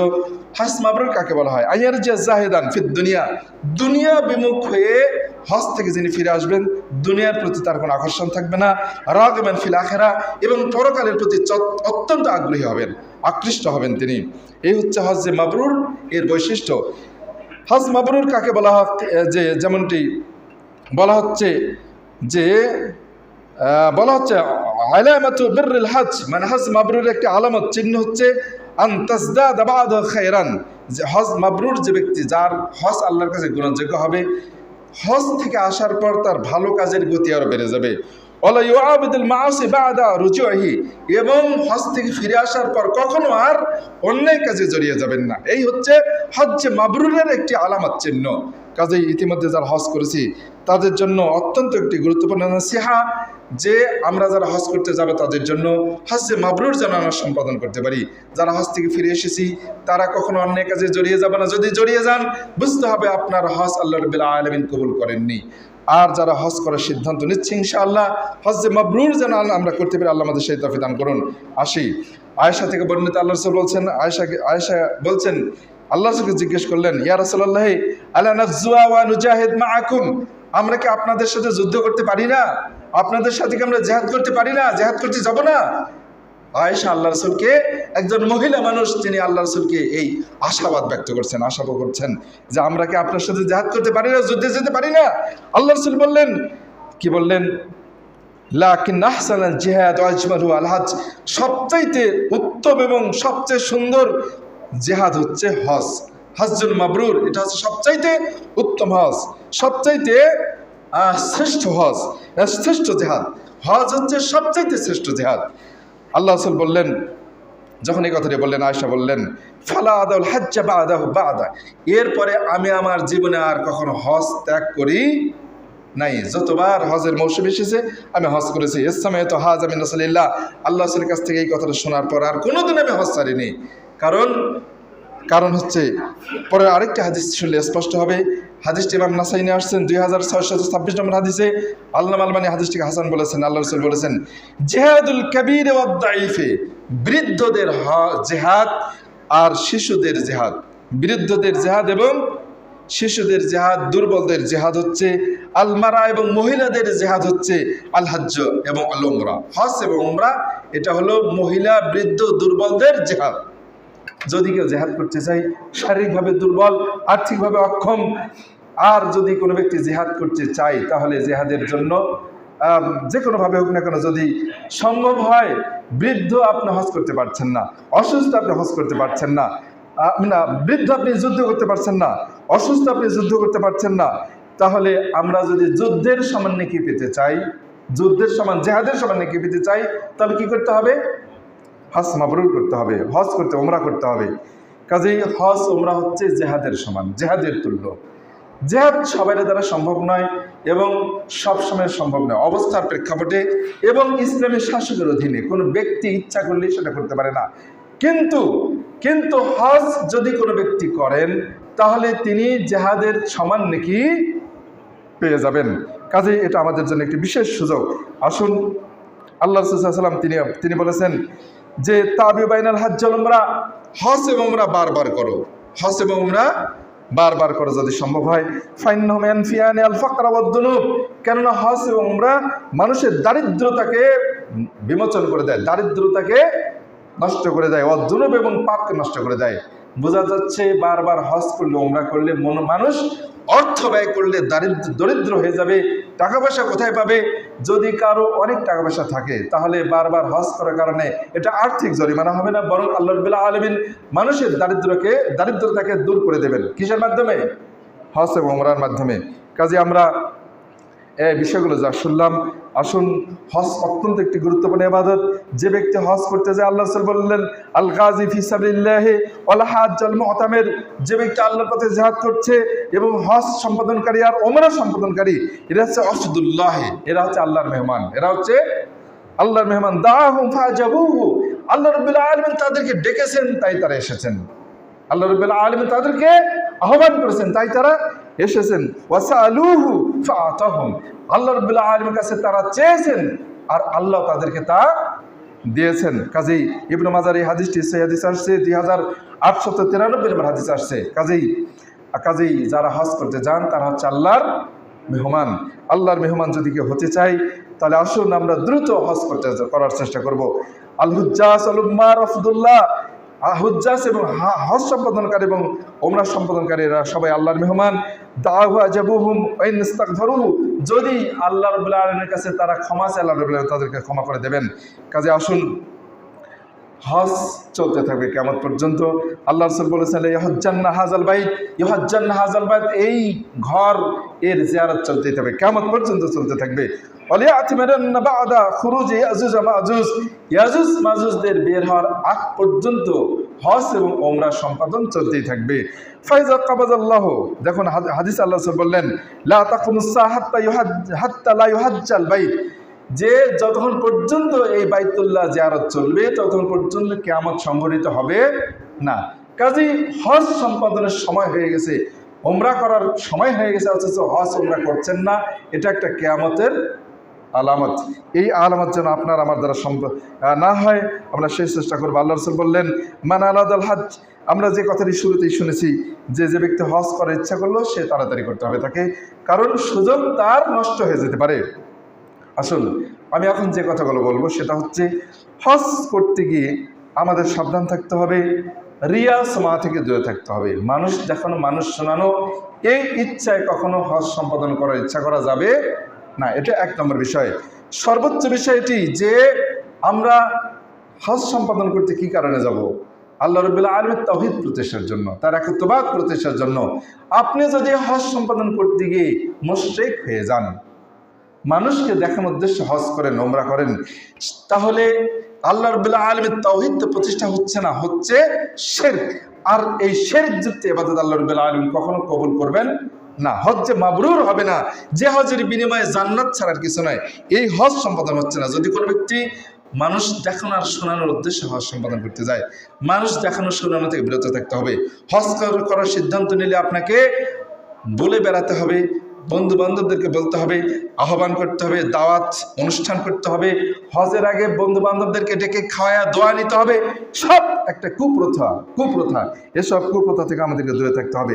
হজ মাবরুর কাকে বলা হয়? আইয়ারজিয়া জাহিদান ফিদ দুনিয়া, দুনিয়া বিমুখ হয়ে হজ থেকে যিনি ফিরে আসবেন, দুনিয়ার প্রতি তার কোনো আকর্ষণ থাকবে না, রাগিবান ফিল আখিরাহ, এবং পরকালের প্রতি অত্যন্ত আগ্রহী হবেন, আকৃষ্ট হবেন তিনি। এই হচ্ছে হজ্জে মাবরুর এর বৈশিষ্ট্য। হজ মাবরুর কাকে বলা হয়? যেমনটি বলা হচ্ছে আলামাতু বিররিল হজ, মানে হজ মাবরুর একটি আলামত, চিহ্ন হচ্ছে আন তাজদাদা বা'দা খায়রান, যে হজ মাবরুর যে ব্যক্তি, যার হজ আল্লাহর কাছে গ্রহণযোগ্য হবে, হজ থেকে আসার পর তার ভালো কাজের গতি আরো বেড়ে যাবে। ওয়ালা ইউআবিদুল মাআসি বা'দা রুজুহি, এবং হজ থেকে ফিরে আসার পর কখনো আর অন্যায় কাজে জড়িয়ে যাবেন না। এই হচ্ছে হজ্জে মাবরুরের একটি আলামত, চিহ্ন। কাজেই ইতিমধ্যে যারা হজ করেছি তাদের জন্য অত্যন্ত একটি গুরুত্বপূর্ণ নসিহা, যে আমরা যারা হজ করতে যাব তাদের জন্য হজ্জে মাবরুর যেন আমরা সম্পাদন করতে পারি। যারা হজ থেকে ফিরে এসেছি তারা কখনো অন্যায় কাজে জড়িয়ে যাবে না। যদি জড়িয়ে যান, বুঝতে হবে আপনার হজ আল্লাহ রাব্বুল আলামিন কবুল করেননি। আর যারা হজ করার সিদ্ধান্ত নিচ্ছে, ইনশাআল্লাহ হজ্জে মাবরুর যেন আমরা করতে পারি, আল্লাহ আমাদের সেই তৌফিক দান করুন। আসি, আয়েশা থেকে বর্ণিত, আল্লাহ রাসূল বলছেন, আয়েশা বলছেন, আল্লাহ রাসূলকে জিজ্ঞেস করলেন, ইয়া রাসূলুল্লাহ, আলা নাফজুয়া ওয়া নুজাহিদ মাআকুম, আমরা কি আপনাদের সাথে যুদ্ধ করতে পারি না? আপনাদের সাথে কি আমরা জিহাদ করতে পারি না? জিহাদ করতে যাব না? আয়েশা আল্লাহ রাসূলকে, একজন মহিলা মানুষ, তিনি আল্লাহ রাসূলকে এই আশাবাদ ব্যক্ত করছেন, আশা করছেন যে আমরা কি আপনার সাথে জিহাদ করতে পারি না, যুদ্ধে যেতে পারি না? আল্লাহ রাসূল বললেন, কি বললেন? লাকিন আহসানাল জিহাদ ওয়া আজমালু আল হজ, সবচাইতে উত্তম এবং সবচেয়ে সুন্দর জিহাদ হচ্ছে হজ। হজ্জুল মাবরুর, এটা হচ্ছে সবচাইতে উত্তম হজ, সবচাইতে শ্রেষ্ঠ হজ, শ্রেষ্ঠ জিহাদ। হজ হচ্ছে সবচাইতে শ্রেষ্ঠ জিহাদ। আল্লাহ রাসূল বললেন, যখন এই কথাটি বললেন, আয়েশা বললেন, ফালা আদাউল হাজ্জা বা'দা, এরপরে আমি আমার জীবনে আর কখনো হজ ত্যাগ করি নাই। যতবার হজের মৌসুম এসেছে আমি হজ করেছি। ইসসামাইতু হাযা মিন রাসূলিল্লাহ, আল্লাহ রাসূলের কাছ থেকে এই কথাটা শোনার পর আর কোনোদিন আমি হজ ছাড়িনি। কারণ হচ্ছে পরে আরেকটা হাদিস শুনলে স্পষ্ট হবে। হাদিসটি ইমাম নাসাই নিয়ে আসছেন 2626 নম্বর হাদিসে। আল্লামা আলবানী হাদিসটিকে হাসান বলেছেন। আল্লাহ রাসূল বলেছেন, জিহাদুল কাবীর ওয়াদ দাঈফে, বৃদ্ধদের জিহাদ আর শিশুদের জিহাদ, বৃদ্ধদের জিহাদ এবং শিশুদের জেহাদ, দুর্বলদের জেহাদ হচ্ছে আলমারা, এবং মহিলাদের জেহাদ হচ্ছে আল হজ্জ এবং আল উমরা। হজ এবং উমরা এটা হলো মহিলা, বৃদ্ধ, দুর্বলদের জেহাদ। যদি কেউ জেহাদ করতে চাই, শারীরিকভাবে দুর্বল, আর্থিকভাবে অক্ষম, আর যদি কোনো ব্যক্তি জেহাদ করতে চায়, তাহলে জেহাদের জন্য যে কোনোভাবে হোক না কেন, যদি সম্ভব হয়, বৃদ্ধ আপনি হজ করতে পারছেন না, অসুস্থ আপনি হজ করতে পারছেন না, বৃদ্ধ আপনি যুদ্ধ করতে পারছেন না, অসুস্থ আপনি যুদ্ধ করতে পারছেন না, তাহলে আমরা যদি যুদ্ধের সমান নেকি পেতে চাই, যুদ্ধের সমান, জেহাদের সমান নেকি পেতে চাই, তাহলে কি করতে হবে? হজ মাবরুর করতে হবে, হজ করতে, ওমরা করতে হবে। কাজেই হজ ওমরা হচ্ছে জেহাদের সমান, জেহাদের তুল্য। জেহাদ সবার দ্বারা সম্ভব নয় এবং সবসময় সম্ভব নয়, অবস্থার প্রেক্ষাপটে এবং ইসলামের শাসকের অধীনে কোনো ব্যক্তি ইচ্ছা করলে সেটা করতে পারে না। কিন্তু হজ যদি কোনো ব্যক্তি করেন, তাহলে তিনি জেহাদের সমান নেকি পেয়ে যাবেন। কাজেই এটা আমাদের জন্য একটি বিশেষ সুযোগ। আসুন, আল্লাহ রাসূল সাল্লাল্লাহু আলাইহি ওয়াসাল্লাম তিনি বলেছেন যে তাবিউ বাইনাল হজ্জ ওয়াল উমরা, হজ এবং উমরা বারবার করো, হজ এবং উমরা বারবার করো যদি সম্ভব হয়। ফাইন্নাহুমা ইয়ানফিয়ানি আল ফাকরা ওয়াদ দুনুব, কেননা হজ এবং উমরা মানুষের দারিদ্রতাকে বিমোচন করে দেয়, দারিদ্রতাকে নষ্ট করে দেয়, ওয়াদ দুনুব এবং পাপকে নষ্ট করে দেয়। বোঝা যাচ্ছে বারবার হজ করলে, উমরা করলে মানুষ অর্থ ব্যয় করলে দরিদ্র হয়ে যাবে। টাকা পয়সা কোথায় পাবে? যদি কারো অনেক টাকা পয়সা থাকে, তাহলে বারবার হজ করার কারণে এটা আর্থিক জরিমানা হবে না, বরং আল্লাহ রাব্বুল আলামিন মানুষের দারিদ্রতাকে দূর করে দেবেন। কিসের মাধ্যমে? হজ এবং উমরার মাধ্যমে। কাজে আমরা এই বিষয়গুলো যা শুনলাম, আসুন, হজ অত্যন্ত একটি গুরুত্বপূর্ণ ইবাদত। যে ব্যক্তি হজ করতে যায়, আল্লাহ রাসূল বললেন আল গাজী ফি সাবিলিল্লাহি ওয়াল হাজ্জ আল মুতামির, যে ব্যক্তি আল্লাহর পথে জিহাদ করছে এবং হজ সম্পাদনকারী আর ওমরা সম্পাদনকারী, এরা হচ্ছে আশদুল্লাহ, এরা হচ্ছে আল্লাহর মেহমান, এরা হচ্ছে আল্লাহর মেহমান। দাহুম ফাজাবুহু, আল্লাহ রাব্বুল আলামিন তাদেরকে ডেকেছেন, তাই তারা এসেছেন। আল্লাহ রাব্বুল আলামিন তাদেরকে আহ্বান করেছেন, তাই তারা এসেছেন। ওয়াসালুহু ফাআতাহুম, আল্লাহ রাব্বুল আলামিনের কাছে তারা চেয়েছেন আর আল্লাহ তাদেরকে তা দিয়েছেন। কাজেই ইবনে মাজার এই হাদিসটি, সেই হাদিস আসছে 2893 নম্বর হাদিস আসছে। কাজেই যারা হজ করতে যান, তারা হচ্ছে আল্লাহর মেহমান। আল্লাহর মেহমান যদি কেউ হতে চাই, তাহলে আসুন আমরা দ্রুত হজ করার চেষ্টা করব। আল হুজ্জাজ আল উম্মার আফদুল্লাহ, হুজ্জাজ এবং হজ সম্পাদনকারী এবং ওমরা সম্পাদনকারীরা সবাই আল্লাহর মেহমান। দাহু আজাবুহুম ওয়াইন ইস্তাগফারুহু, যদি আল্লাহ রাব্বুল আলামিনের কাছে তারা ক্ষমা চায়, আল্লাহ রাব্বুল আলামিন তাদেরকে ক্ষমা করে দেবেন। কাজে আসুন, হজ চলতে থাকবে কিয়ামত পর্যন্ত। আল্লাহ রাসূল বলেছেন ইহজ্জান্না হাযাল বাইত, ইহজ্জান্না হাযাল বাইত, এই ঘর এর জিয়ারত চলতেই থাকবে, কিয়ামত পর্যন্ত চলতে থাকবে। ওয়ালিয়াতিমারান্না বা'দা খুরুজি ইয়াজুজ ওয়া মাজুজ, ইয়াজুজ মাজুজদের বের হওয়ার আগ পর্যন্ত হজ এবং ওমরা সম্পাদন চলতেই থাকবে। ফাইজা কাবাজাল্লাহু, দেখুন হাদিস আল্লাহ রাসূল বললেন লা তাকুমুস সাআ হাত্তা লা ইউহাজ্জাল বাইত, যে যতক্ষণ পর্যন্ত এই বাইতুল্লাহ জিয়ারত চলবে, ততক্ষণ পর্যন্ত কিয়ামত সংঘটিত হবে না। কাজেই হজ সম্পাদনের সময় হয়ে গেছে, ওমরা করার সময় হয়ে গেছে, অথচ হজ ওমরা করছেন না, এটা একটা কিয়ামতের আলামত। এই আলামত যেন আপনার আমার দ্বারা না হয়, আমরা সেই চেষ্টা করবো। আল্লাহ রাসূল বললেন মান আলাদাল হজ, আমরা যে কথাটি শুরুতেই শুনেছি, যে ব্যক্তি হজ করার ইচ্ছা করলো, সে তাড়াতাড়ি করতে হবে তাকে, কারণ সুযোগ তার নষ্ট হয়ে যেতে পারে। আসুন, আমি এখন যে কথাগুলো বলবো সেটা হচ্ছে, হজ করতে গিয়ে আমাদের সাবধান থাকতে হবে, রিয়া সমা থেকে দূরে থাকতে হবে। মানুষ দেখানো, মানুষ শোনানো, এই ইচ্ছায় কখনো হজ সম্পাদন করার ইচ্ছা করা যাবে না। এটা এক নম্বর বিষয়। সর্বোচ্চ বিষয় এটি যে আমরা হজ সম্পাদন করতে কি কারণে যাব? আল্লাহ রাব্বুল আলামিনের তাওহীদ প্রতিষ্ঠার জন্য, তার একত্ববাদ প্রতিষ্ঠার জন্য। আপনি যদি হজ সম্পাদন করতে গিয়ে মুশরিক হয়ে যান, মানুষকে দেখানোর উদ্দেশ্যে হজ করেন, ওমরা করেন, তাহলে আল্লাহ রাব্বুল আলামিনের তাওহীদ প্রতিষ্ঠা হচ্ছে না, হচ্ছে শিরক। আর এই শিরকযুক্ত ইবাদত আল্লাহ রাব্বুল আলামিন কখনো কবুল করবেন না। হজ মাবরুর হবে না, যে হজের বিনিময়ে জান্নাত ছাড়ার কিছু নয়, এই হজ সম্পাদন হচ্ছে না। যদি কোনো ব্যক্তি মানুষ দেখানো আর শোনানোর উদ্দেশ্যে হজ সম্পাদন করতে যায়, মানুষ দেখানো শোনানো থেকে বিরত থাকতে হবে। হজ করার সিদ্ধান্ত নিলে আপনাকে বলে বেড়াতে হবে, বন্ধু বান্ধবদেরকে বলতে হবে, আহ্বান করতে হবে, দাওয়াত অনুষ্ঠান করতে হবে, হজের আগে বন্ধু বান্ধবদেরকে ডেকে খাওয়া দোয়া নিতে হবে। সব একটা কুপ্রথা। এসব কুপ্রথা থেকে আমাদেরকে দূরে থাকতে হবে।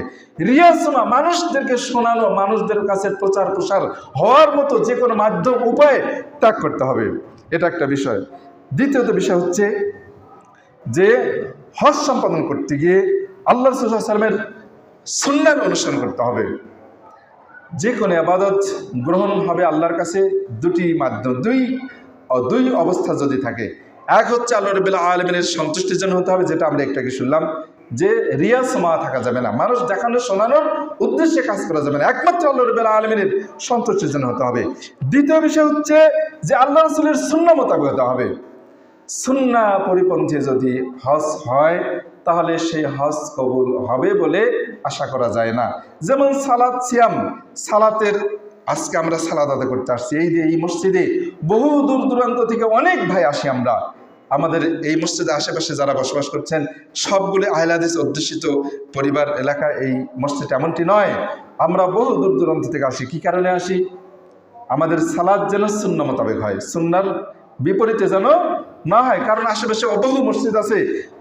রিয়াজমা, মানুষদেরকে শোনানো, মানুষদের কাছে প্রচার প্রসার হওয়ার মতো যে কোনো মাধ্যম উপায় ত্যাগ করতে হবে। এটা একটা বিষয়। দ্বিতীয়ত বিষয় হচ্ছে যে হজ সম্পাদন করতে গিয়ে আল্লাহ রাসূল সাল্লাল্লাহু আলাইহি ওয়াসাল্লামের সুন্নাহর অনুসরণ করতে হবে। যে কোনো ইবাদত গ্রহণ হবে আল্লাহর কাছে দুই অবস্থা যদি থাকে। এক হচ্ছে আল্লাহ রাব্বুল আলামিনের সন্তুষ্টির জন্য হতে হবে, যেটা আমরা একটু আগে শুনলাম যে রিয়াসমা থাকা যাবে না, মানুষ দেখানো শোনানোর উদ্দেশ্যে কাজ করা যাবে না, একমাত্র আল্লাহ রাব্বুল আলামিনের সন্তুষ্টির জন্য হতে হবে। দ্বিতীয় বিষয় হচ্ছে যে আল্লাহ রাসূলের সুন্নাহ মোতাবেক হতে হবে। সুন্নাহ পরিপন্থী যদি হজ হয় তাহলে সেই হজ কবুল হবে বলে আশা করা যায় না। যেমন সালাত, সিয়াম, সালাতের আজকে আমরা সালাত আদায় করতে আসছি এই মসজিদে বহু দূর দূরান্ত থেকে অনেক ভাই আসি আমরা। আমাদের এই মসজিদের আশেপাশে যারা বসবাস করছেন সবগুলো আহলে হাদিস অধ্যুষিত পরিবার এলাকা। এই মসজিদ এমনটি নয়, আমরা বহু দূর দূরান্ত থেকে আসি। কি কারণে আসি? আমাদের সালাত যেন সুন্নাহ মোতাবেক হয়, সুন্নাহর বিপরীতে যেন না হয়। কারণ আশেপাশে বহু মসজিদ আছে,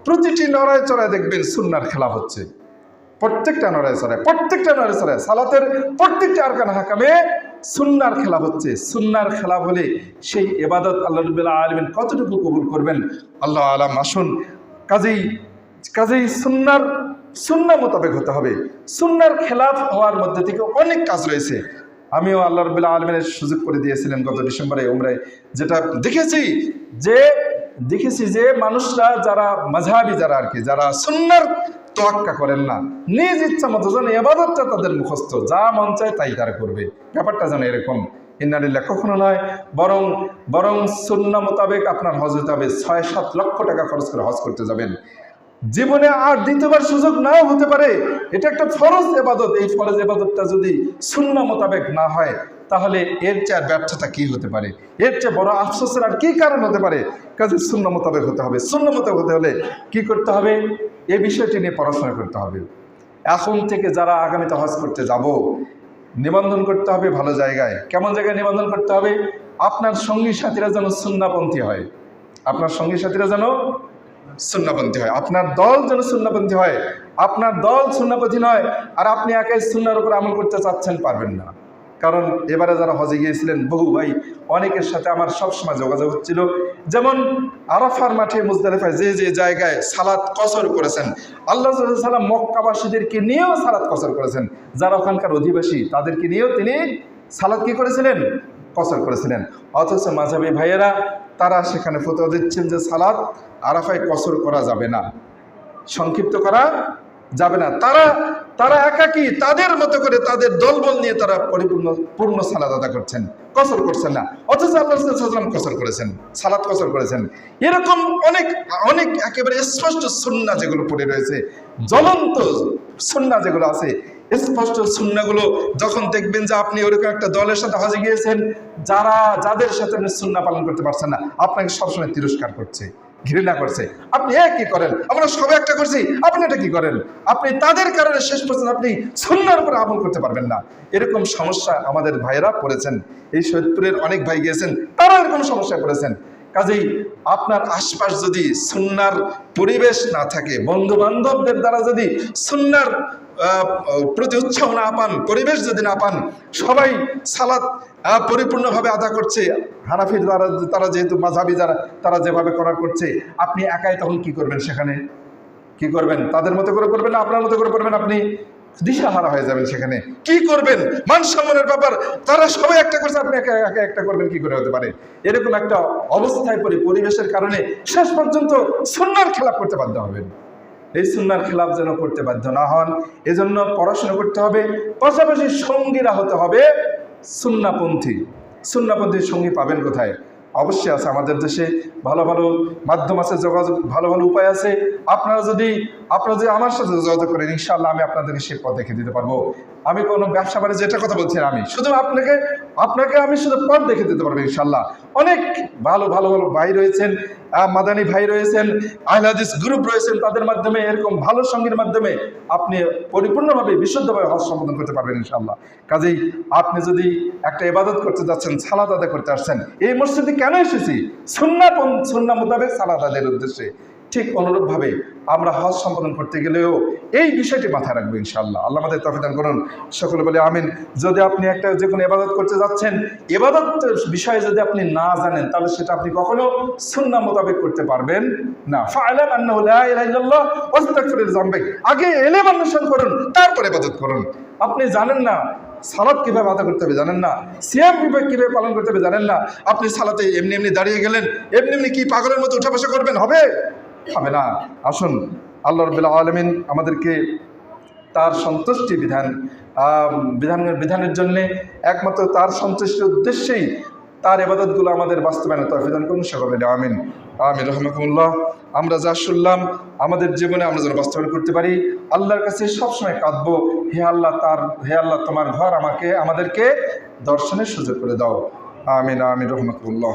প্রতিটি নড়ায় চড়ায় দেখবেন সুন্নাহর খেলাফ হচ্ছে। প্রত্যেকটা নড়ায় চড়ায় সালাতের প্রত্যেকটা আরকান হাকামে সুন্নাহর খেলাফ হচ্ছে। সুন্নাহর খেলাফ হলে সেই ইবাদত আল্লাহ রাব্বুল আলামিন কতটুকু কবুল করবেন আল্লাহ আলাম। আসুন কাজেই সুন্নাহ মোতাবেক হতে হবে। সুন্নাহর খেলাফ হওয়ার মধ্যে থেকে অনেক কাজ রয়েছে। আমিও আল্লাহ রাব্বুল আলামিনের সুযোগ করে দিয়েছিলেন গত ডিসেম্বরে উমরায়, যেটা দেখেছি যে মানুষরা যারা মাযহাবী যারা সুন্নাহর তোয়াক্কা করেন না, নিজ ইচ্ছা মতো যেন ইবাদতটা তাদের মুখস্থ, যা মন চায় তাই তারা করবে, ব্যাপারটা যেন এরকম ইন্না লিল্লাহ কখনো নয়। বরং সুন্নাহ মোতাবেক আপনার হজ হতে হবে। ৬-৭ লক্ষ টাকা খরচ করে হজ করতে যাবেন, জীবনে আর দ্বিতীয়বার সুযোগ নাও হতে পারে। এটা একটা ফরজ ইবাদত। এই ফরজ ইবাদতটা যদি সুন্নাহ মোতাবেক না হয় তাহলে এর চেয়ে ব্যর্থতা কি হতে পারে, এর চেয়ে বড় আফসোসের আর কি কারণ হতে পারে? কাজে সুন্নাহ মোতাবেক হতে হবে। সুন্নাহ মোতাবেক হতে হলে কি করতে হবে? এই বিষয়টি নিয়ে পড়াশোনা করতে হবে। এখন থেকে যারা আগামীতে হজ করতে যাব, নিবন্ধন করতে হবে ভালো জায়গায়। কেমন জায়গায় নিবন্ধন করতে হবে? আপনার সঙ্গী সাথীরা যেন সুন্নাহপন্থী হয়, আপনার সঙ্গী সাথীরা যেন সুন্নাহপন্থী হয়, আপনার দল যেন সুন্নাহপন্থী হয়। আপনার দল সুন্নাহপন্থী নয় আর আপনি একাই সুন্নাহর উপর আমল করতে চাচ্ছেন, পারবেন না। কারণ এবারে যারা হজে গিয়েছিলেন বহু ভাই, অনেকের সাথে আমার সবসময় যোগাযোগ হচ্ছিল। যেমন আরাফার মাঠে মুজদালিফায় যে জায়গায় সালাত কসর করেছেন, আল্লাহ রাসূল সাল্লাল্লাহু আলাইহি ওয়াসাল্লাম মক্কাবাসীদেরকে নিয়েও সালাত কসর করেছেন। যারা ওখানকার অধিবাসী তাদেরকে নিয়েও তিনি সালাত কি করেছিলেন? কসর করেছিলেন। অথচ মাযহাবী ভাইয়েরা তারা সেখানে ফতোয়া দিচ্ছেন যে সালাত আরাফায় কসর করা যাবে না, সংক্ষিপ্ত করা যাবে না। তারা একাকী তাদের মতো করে তাদের দলবল নিয়ে তারা পূর্ণ সালাত আদা করছেন, কসর করছেন না। অথচ আল্লাহ রাসূল সাল্লাল্লাহু আলাইহি ওয়াসাল্লাম কসর করেছেন, সালাত কসর করেছেন। এরকম অনেক একেবারে স্পষ্ট সুন্নাহ যেগুলো পড়ে রয়েছে, জ্বলন্ত সুন্নাহ যেগুলো আছে, স্পষ্ট সুন্নাহগুলো যখন দেখবেন যে আপনি ওরকম একটা দলের সাথে হজে গিয়েছেন, যাদের সাথে আপনি সুন্নাহ পালন করতে পারছেন না, আপনাকে সবসময় তিরস্কার করছে, ঘৃণা করছে। আপনি কি করেন? আমরা সবাই একটা করছি, আপনি এটা কি করেন? আপনি তাদের কারণে শেষ পর্যন্ত আপনি সুন্নাহর উপর আমল করতে পারবেন না। এরকম সমস্যা আমাদের ভাইয়েরা পড়েছেন। এই সৈয়দপুরের অনেক ভাই গিয়েছেন, তারা এরকম সমস্যায় পড়েছেন। কাজেই আপনার আশপাশ যদি সুন্নাহর পরিবেশ না থাকে, বন্ধু বান্ধবদের দ্বারা যদি সুন্নাহর প্রতি উৎসাহ না পান, পরিবেশ যদি না পান, সবাই সালাত পরিপূর্ণভাবে আদা করছে, হানাফির দ্বারা তারা যেহেতু মাযহাবী যারা তারা যেভাবে করার করছে, আপনি একাই তখন কি করবেন? সেখানে কি করবেন? তাদের মতো করে করবেন না আপনার মতো করে করবেন? আপনি দিশাহারা হয়ে যাবেন। সেখানে কি করবেন? মান সম্মানের ব্যাপার, তারা সবাই একটা করছে, আপনি একা একটা করবেন, কি করে হতে পারে? এরকম একটা অবস্থায় পরিবেশের কারণে শেষ পর্যন্ত সুন্নাহর খেলাফ করতে বাধ্য হবেন। এই সুন্নাহর খেলাফ যেন করতে বাধ্য না হন, এজন্য পড়াশোনা করতে হবে। পাশাপাশি সঙ্গীরা হতে হবে সুন্নাহপন্থী। সুন্নাহপন্থীর সঙ্গী পাবেন কোথায়? অবশ্যই আছে, আমাদের দেশে ভালো ভালো মাধ্যম আছে, যোগাযোগ ভালো ভালো উপায় আছে। আপনারা যদি আপনারা যদি আমার সাথে যোগাযোগ করেন ইনশাআল্লাহ আমি আপনাদেরকে সেই পথ দেখে দিতে পারবো। আমি কোনো ব্যবসা বাণিজ্য যেটা কথা বলছি না, আমি শুধু আপনাকে আমি শুধু পথ দেখে দিতে পারবো ইনশাআল্লাহ। অনেক ভালো ভালো ভালো ভাই রয়েছেন, মাদানী ভাই রয়েছেন, আহলে হাদিস গ্রুপ রয়েছেন, তাদের মাধ্যমে এরকম ভালো সঙ্গীর মাধ্যমে আপনি পরিপূর্ণভাবে বিশুদ্ধভাবে হজ সম্পাদন করতে পারবেন ইনশাআল্লাহ। কাজেই আপনি যদি একটা ইবাদত করতে যাচ্ছেন, সালাত আদায় করতে আসছেন, এই মসজিদে কেন এসেছি? সুন্নাহ মোতাবেক সালাত আদায়ের উদ্দেশ্যে। ঠিক অনুরূপভাবে আমরা হজ সম্পাদন করতে গেলেও এই বিষয়টি মাথায় রাখবো ইনশাআল্লাহ। আল্লাহ আমাদের তৌফিক দান করুন, সকলে বলে আমিন। যদি আপনি একটা যে কোনো ইবাদত করতে যাচ্ছেন, ইবাদত বিষয়ে যদি আপনি না জানেন, তাহলে সেটা আপনি কখনো সুন্নাহ মোতাবেক করতে পারবেন না। ফা'লাম আন্নাহু লা ইলাহা ইল্লাল্লাহ ওয়াস্তাগফির লিযামবিক। আগে ইলম অন্বেষণ করুন, তারপরে ইবাদত করুন। আপনি জানেন না সালাত কিভাবে আদায় করতে হবে, জানেন না সিয়াম কিভাবে পালন করতে হবে, জানেন না, আপনি সালাতে এমনি এমনি দাঁড়িয়ে গেলেন, এমনি এমনি কি পাগলের মতো উঠা বসা করবেন? হবে না। আসুন, আল্লাহ রাব্বুল আলামিন আমাদেরকে তার সন্তুষ্টি বিধানের জন্যে একমাত্র তার সন্তুষ্টির উদ্দেশ্যেই তার ইবাদতগুলো আমাদের বাস্তবায়নের তৌফিক দান করুন, সকলে আমিন আমিন রহমাকুমুল্লাহ। আমরা যা শুনলাম আমাদের জীবনে আমরা যেন বাস্তবায়ন করতে পারি। আল্লাহর কাছে সবসময় কাঁদবো, হে আল্লাহ তোমার ঘর আমাদেরকে দর্শনের সুযোগ করে দাও। আমিন আমিন রহমাকুমুল্লাহ।